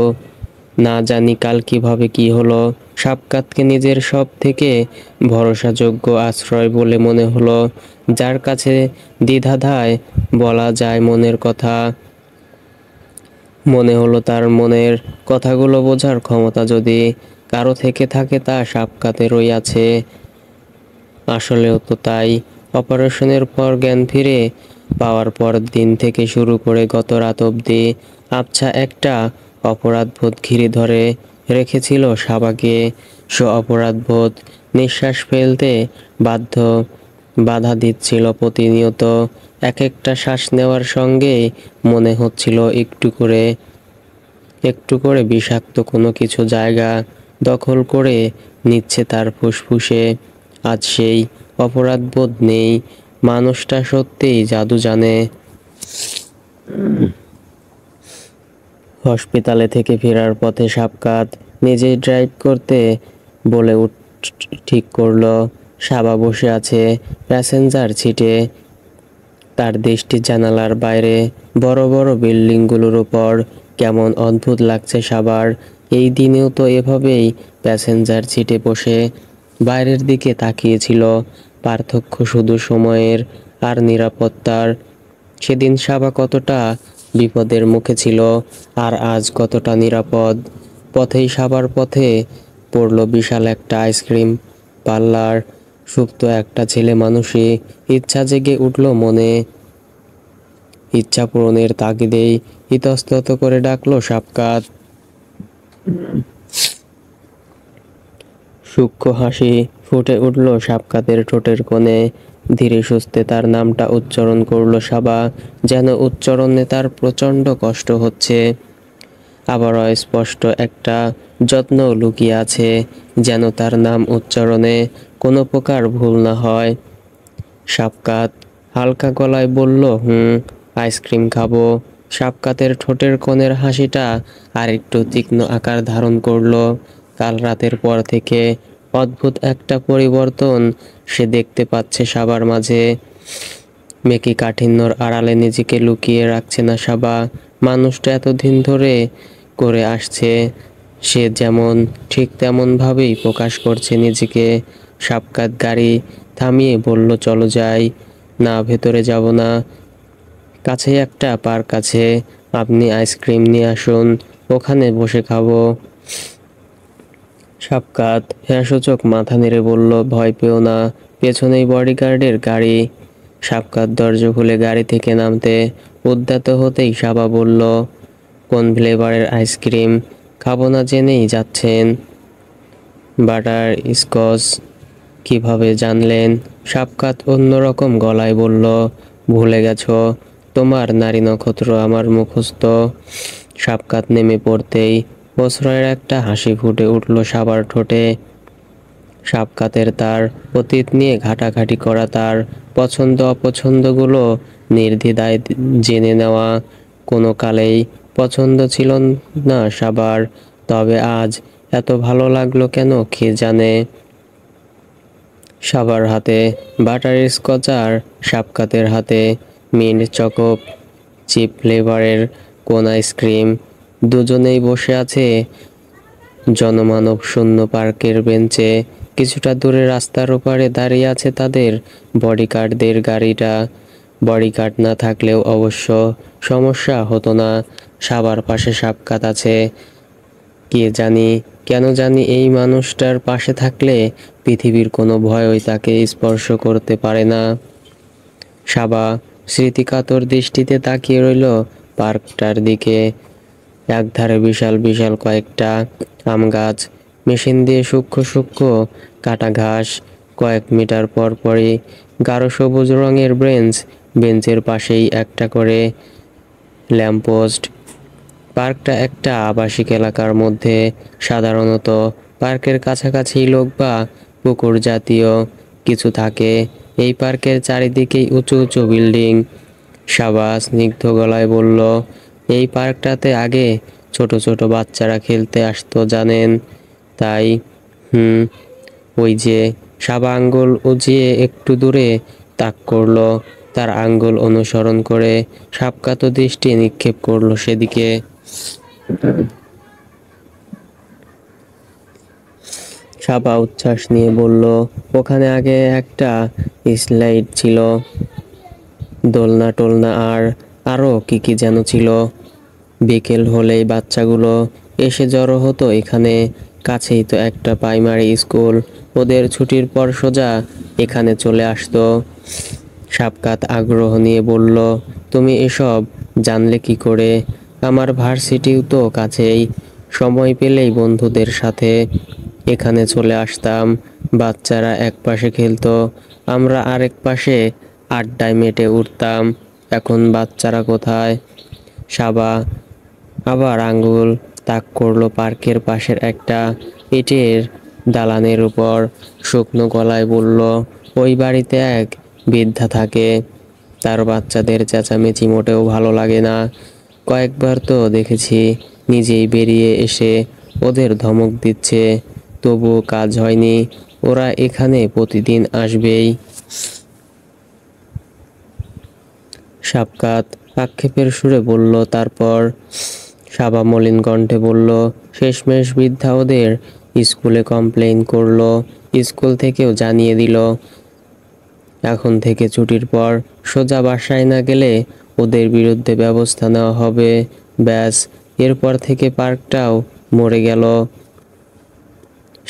না জানি কাল কিভাবে কি হলো। সাবকাতকে নিজের সব থেকে ভরসাযোগ্য আশ্রয় বলে মনে হলো, যার কাছে দ্বিধাদ্বন্দ্বে বলা যায় মনের কথা। মনে হলো তার মনের কথাগুলো বোঝার ক্ষমতা যদি কারো থেকে থাকে তা সাবকাতেরই আছে। আসলেও তো তাই। অপারেশনের পর জ্ঞান ফিরে পাওয়ার পর দিন থেকে শুরু করে গত রাত অবধি আবছা একটা অপরাধবোধ ঘিরে ধরে রেখেছিল সাবাকে। সে অপরাধবোধ নিঃশ্বাস ফেলতে বাধা দিচ্ছিল প্রতিনিয়ত। এক একটা শ্বাস নেওয়ার সঙ্গে মনে হচ্ছিল একটু করে বিষাক্ত কোনো কিছু জায়গা দখল করে নিচ্ছে তার ফুসফুসে। আজ সেই অপরাধবোধ নেই। মানুষটা সত্যিই জাদু জানে। হসপিটালে থেকে ফেরার পথে সাবকাত নিজেই ড্রাইভ করতে বলে ঠিক করলো। সাবা বসে আছে প্যাসেঞ্জার সিটে। তার দৃষ্টি জানালার বাইরে বড় বড় বিল্ডিংগুলোর উপর। কেমন অদ্ভুত লাগছে সাবার। এই দিনেও তো এভাবেই প্যাসেঞ্জার সিটে বসে বাইরের দিকে তাকিয়েছিল। পার্থক্য শুধু সময়ের আর নিরাপত্তার। সেদিন সাবা কতটা বিপদের মুখে ছিল, আর আজ কতটা নিরাপদ। পথেই সাবার পথে পড়ল বিশাল একটা আইসক্রিম পার্লার। সুপ্ত একটা ছেলে মানুষই ইচ্ছা জেগে উঠল মনে। ইচ্ছা পূরণের তাগিদেই ইতস্তত করে ডাকলো সাবকাত। সূক্ষ্ম হাসি ফুটে উঠল সাবকাতের ঠোঁটের কোণে। ধীরে সুস্থে তার নামটা উচ্চারণ করলো সাবা, যেন উচ্চারণে তার প্রচণ্ড কষ্ট হচ্ছে। আবারও স্পষ্ট একটা যত্ন লুকিয়ে আছে, যেন তার নাম উচ্চারণে কোনো প্রকার ভুল না হয়। সাবকাত হালকা গলায় বলল, আইসক্রিম খাবো। সাবকাতের ঠোঁটের কোণের হাসিটা আর একটু তীক্ষ্ণ আকার ধারণ করলো। কাল রাতের পর থেকে অদ্ভুত একটা পরিবর্তন সে দেখতে পাচ্ছে সাবার মাঝে। মেকি কাঠিন্যর আড়ালে নিজেকে লুকিয়ে রাখছে না সাবা। মানুষটা এতদিন ধরে করে আসছে, সে যেমন ঠিক তেমনভাবেই প্রকাশ করছে নিজেকে। সাবকাত গাড়ি থামিয়ে বলল, চলো যাই। না, ভেতরে যাব না, কাছেই একটা পার্ক আছে, আপনি আইসক্রিম নিয়ে আসুন, ওখানে বসে খাবো। সাবকাত হ্যাঁসূচক মাথা নেড়ে বলল, ভয় পেও না, পেছনেই বডিগার্ডের গাড়ি। সাবকাত দরজা খুলে গাড়ি থেকে নামতে উদ্যত হতেই সাবা বলল, কোন ফ্লেভারের আইসক্রিম? খাবো না জেনেই যাচ্ছেন? Butter Scotch. কিভাবে জানলেন? সাবকাত অন্যরকম গলায় বলল, ভুলে গেছো, তোমার নারী নক্ষত্র আমার মুখস্থ। সাবকাত নেমে পড়তেই প্রশ্রয়ের একটা হাসি ফুটে উঠল সাবার ঠোঁটে। সাবকাতের তার অতীত নিয়ে ঘাটাঘাটি করা, তার পছন্দ অপছন্দগুলো নির্দ্বিধায় জেনে নেওয়া কোনো কালেই পছন্দ ছিল না সাবার। তবে আজ এত ভালো লাগলো কেন কে জানে। সাবার হাতে বাটার স্কচ আর সাবকাতের হাতে মিন্ট চকোপ চিপ ফ্লেভারের কোন আইসক্রিম। দুজনেই বসে আছে জনমানব শূন্য পার্কের বেঞ্চে। কিছুটা দূরে রাস্তার ওপারে দাঁড়িয়ে আছে তাদের বডিগার্ডদের গাড়িটা। বডিগার্ড না থাকলেও অবশ্য সমস্যা হতো না, সাবার পাশে সাবকাত আছে। কে জানি, কেন জানি এই মানুষটার পাশে থাকলে পৃথিবীর কোনো ভয়ই তাকে স্পর্শ করতে পারে না। সাবা স্মৃতিকাতর দৃষ্টিতে তাকিয়ে রইল পার্কটার দিকে। একধারে বিশাল বিশাল কয়েকটা আম গাছ, মেশিন দিয়ে সূক্ষ্ম সূক্ষ্ম কাটা ঘাস, কয়েক মিটার পর পরই গাঢ় সবুজ রঙের বেঞ্চ, বেঞ্চের পাশেই একটা করে ল্যাম্পপোস্ট। পার্কটা একটা আবাসিক এলাকার মধ্যে। সাধারণত পার্কের কাছাকাছি লোক বা পুকুর জাতীয় কিছু থাকে। এই পার্কের চারিদিকেই উঁচু উঁচু বিল্ডিং। সাবা স্নিগ্ধ গলায় বলল, এই পার্কটাতে আগে ছোট ছোট বাচ্চারা খেলতে আসতো জানেন? তাই? হুম। ওই যে। সাবা আঙ্গুল উজিয়ে একটু দূরে তাক করলো, তার আঙ্গুল অনুসরণ করে সাবকাত দৃষ্টি নিক্ষেপ করলো সেদিকে। সাবা উচ্ছ্বাস নিয়ে বলল, ওখানে আগে একটা স্লাইড ছিল, দোলনা টোলনা আর আরও কি কি যেন ছিল। বিকেল হলেই বাচ্চাগুলো এসে জড়ো হতো এখানে। কাছেই তো একটা প্রাইমারি স্কুল, ওদের ছুটির পর সোজা এখানে চলে আসতো। সাবকাত আগ্রহ নিয়ে বলল, তুমি এসব জানলে কি করে? আমার ভার্সিটিও তো কাছেই, সময় পেলেই বন্ধুদের সাথে এখানে চলে আসতাম। বাচ্চারা এক পাশে খেলতো, আমরা আরেক পাশে আড্ডায় মেতে উঠতাম। এখন বাচ্চারা কোথায়? সাবা আবার আঙ্গুল তাক করলো পার্কের পাশের একটা ইটের দালানের উপর। শুকনো গলায় বলল, ওই বাড়িতে এক বৃদ্ধা থাকে, তার বাচ্চাদের চেঁচামেচি মোটেও ভালো লাগে না। কয়েকবার তো দেখেছি নিজেই বেরিয়ে এসে ওদের ধমক দিচ্ছে, তবুও কাজ হয়নি। ওরা এখানে প্রতিদিন আসবেই। সাবকাত আক্ষেপের সুরে বলল, তারপর? সাবা মলিন কণ্ঠে বলল, শেষমেশ বৃদ্ধা ওদের স্কুলে কমপ্লেইন করলো, স্কুল থেকেও জানিয়ে দিল। এখন থেকে ছুটির পর সোজা বাসায় না গেলে ওদের বিরুদ্ধে ব্যবস্থা নেওয়া হবে। ব্যাস, এরপর থেকে পার্কটাও মরে গেল।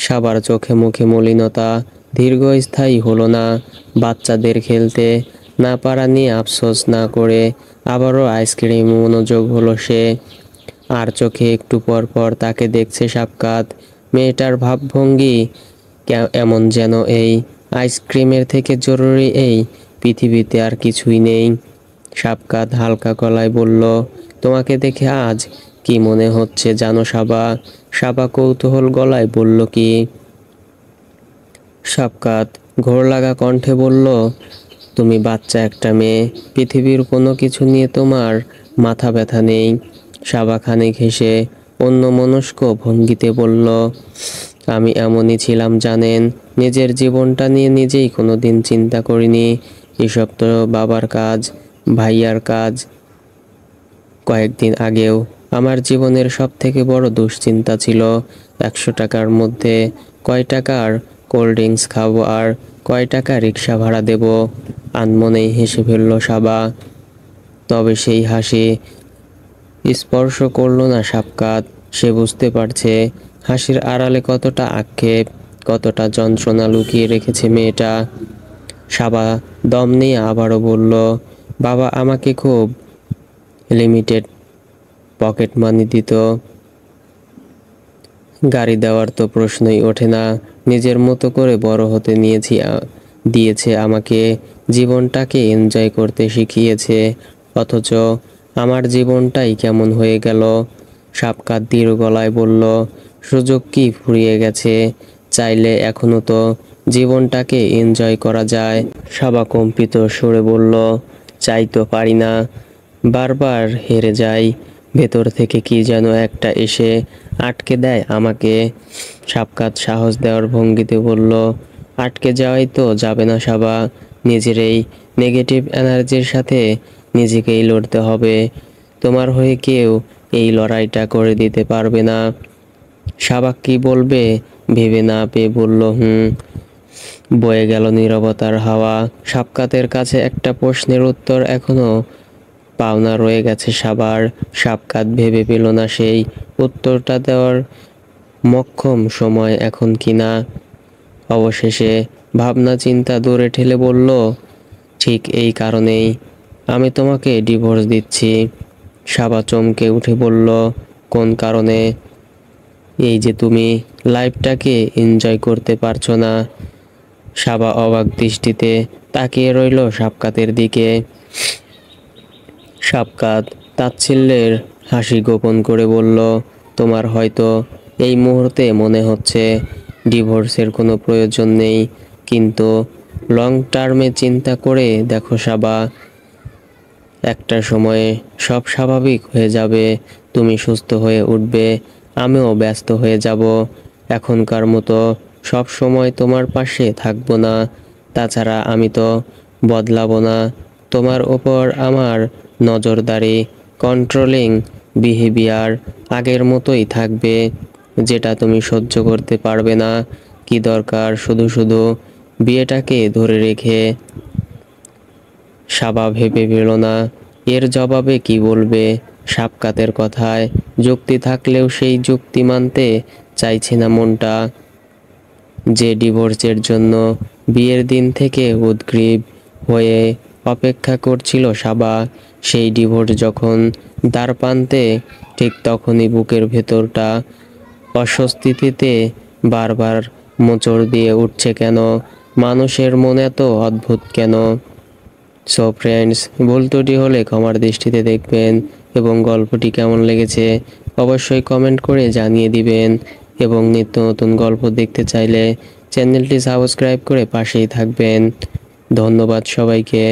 সাবার চোখে মুখে মলিনতা দীর্ঘস্থায়ী হলো না। বাচ্চাদের খেলতে না পারা নিয়ে আফসোস না করে আবারও আইসক্রিম মনোযোগ হলো সে। আর চোখে একটু পর পর তাকে দেখছে সাবকাত। মেয়েটার ভাবভঙ্গি এমন যেন এই আইসক্রিমের থেকে জরুরি এই পৃথিবীতে আর কিছুই নেই। সাবকাত হালকা গলায় বলল, তোমাকে দেখে আজ কি মনে হচ্ছে জানো সাবা? সাবা কৌতূহল গলায় বলল, কি? সাবকাত ঘোর লাগা কণ্ঠে বলল, তুমি বাচ্চা একটা মেয়ে, পৃথিবীর কোনো কিছু নিয়ে তোমার মাথা ব্যথা নেই। সাবা খানিক হেসে অন্যমনস্ক ভঙ্গিতে বলল, আমি এমনই ছিলাম জানেন, নিজের জীবনটা নিয়ে নিজেই কোনোদিন চিন্তা করিনি। এসব তো বাবার কাজ, ভাইয়ার কাজ। কয়েকদিন আগেও আমার জীবনের সব থেকে বড় দুশ্চিন্তা ছিল 100 টাকার মধ্যে কয় টাকার কোল্ড ড্রিঙ্কস খাবো আর কয় টাকা রিক্সা ভাড়া দেব। আনমনেই হেসে ফেলল সাবা। তবে সেই হাসি স্পর্শ করল না শাফকাত। সে বুঝতে পারছে হাসির আড়ালে কতটা আক্ষেপ, কতটা যন্ত্রণা লুকিয়ে রেখেছে মেয়েটা। সাবা দম নিয়ে আবারও বলল, বাবা আমাকে খুব লিমিটেড পকেট মানি দিত। গাড়ি দেওয়ার তো প্রশ্নই ওঠে না। নিজের মতো করে বড় হতে দিয়েছে আমাকে, জীবনটাকে এনজয় করতে শিখিয়েছে। অথচ আমার জীবনটাই কেমন হয়ে গেল। শাফকাত দৃঢ় গলায় বলল, সুযোগ কি ফুরিয়ে গেছে? চাইলে এখনো তো জীবনটাকে এনজয় করা যায়। সাবা কম্পিত সুরে বলল, চাই তো পারি না, বারবার হেরে যাই। ভেতর থেকে কি যেন একটা এসে আটকে দেয় আমাকে। শাফকাত সাহস দেওয়ার ভঙ্গিতে বলল, আটকে যাওয়াই তো যাবে না সাবা। নিজের এই নেগেটিভ এনার্জির সাথে নিজেকেই লড়তে হবে। তোমার হয়ে কেউ এই লড়াইটা করে দিতে পারবে না। সাবা কি বলবে ভেবে না পেয়ে বলল, বয়ে গেল নীরবতার হাওয়া। শাফকাতের কাছে একটা প্রশ্নের উত্তর এখনো পাওনা রয়ে গেছে সাবার। শাফকাত ভেবে পেল না সেই উত্তরটা দেওয়ার মক্ষম সময় এখন কিনা। অবশেষে ভাবনা চিন্তা দূরে ঠেলে বলল, ঠিক এই কারণেই আমি তোমাকে ডিভোর্স দিচ্ছি। সাবা চমকে উঠে বলল, কোন কারণে? এই যে তুমি লাইফটাকে এনজয় করতে পারছো না। সাবা অবাক দৃষ্টিতে তাকিয়ে রইল শাফকাতের দিকে। শাফকাত তাচ্ছিল্যের হাসি গোপন করে বলল, তোমার হয়তো এই মুহূর্তে মনে হচ্ছে ডিভোর্সের কোনো প্রয়োজন নেই, কিন্তু লং টার্মে চিন্তা করে দেখো সাবা, একটা সময়ে সব স্বাভাবিক হয়ে যাবে। তুমি সুস্থ হয়ে উঠবে, আমিও ব্যস্ত হয়ে যাব। এখনকার মতো সব সময় তোমার পাশে থাকবো না। তাছাড়া আমি তো বদলাবো না। তোমার ওপর আমার নজরদারি, কন্ট্রোলিং বিহেভিয়ার আগের মতোই থাকবে, যেটা তুমি সহ্য করতে পারবে না। কি দরকার শুধু শুধু বিয়েটাকে ধরে রেখে? সাবা ভেবে পেল না এর জবাবে কি বলবে। শাফকাতের কথায় যুক্তি থাকলেও সেই যুক্তি মানতে চাইছে না মনটা। যে ডিভোর্সের জন্য বিয়ের দিন থেকে উদগ্রীব হয়ে অপেক্ষা করছিল সাবা, সেই ডিভোর্স যখন দ্বারপ্রান্তে, ঠিক তখনই বুকের ভেতরটা অস্বস্তিতে বারবার মোচড় দিয়ে উঠছে কেন? মানুষের মন এত অদ্ভুত কেন? সো ফ্রেন্ডস, ভুল ত্রুটি হলে ক্ষমার দৃষ্টিতে দেখবেন এবং গল্পটি কেমন লেগেছে অবশ্যই কমেন্ট করে জানিয়ে দিবেন। এবং নিত্য নতুন গল্প দেখতে চাইলে চ্যানেলটি সাবস্ক্রাইব করে পাশেই থাকবেন। ধন্যবাদ সবাইকে।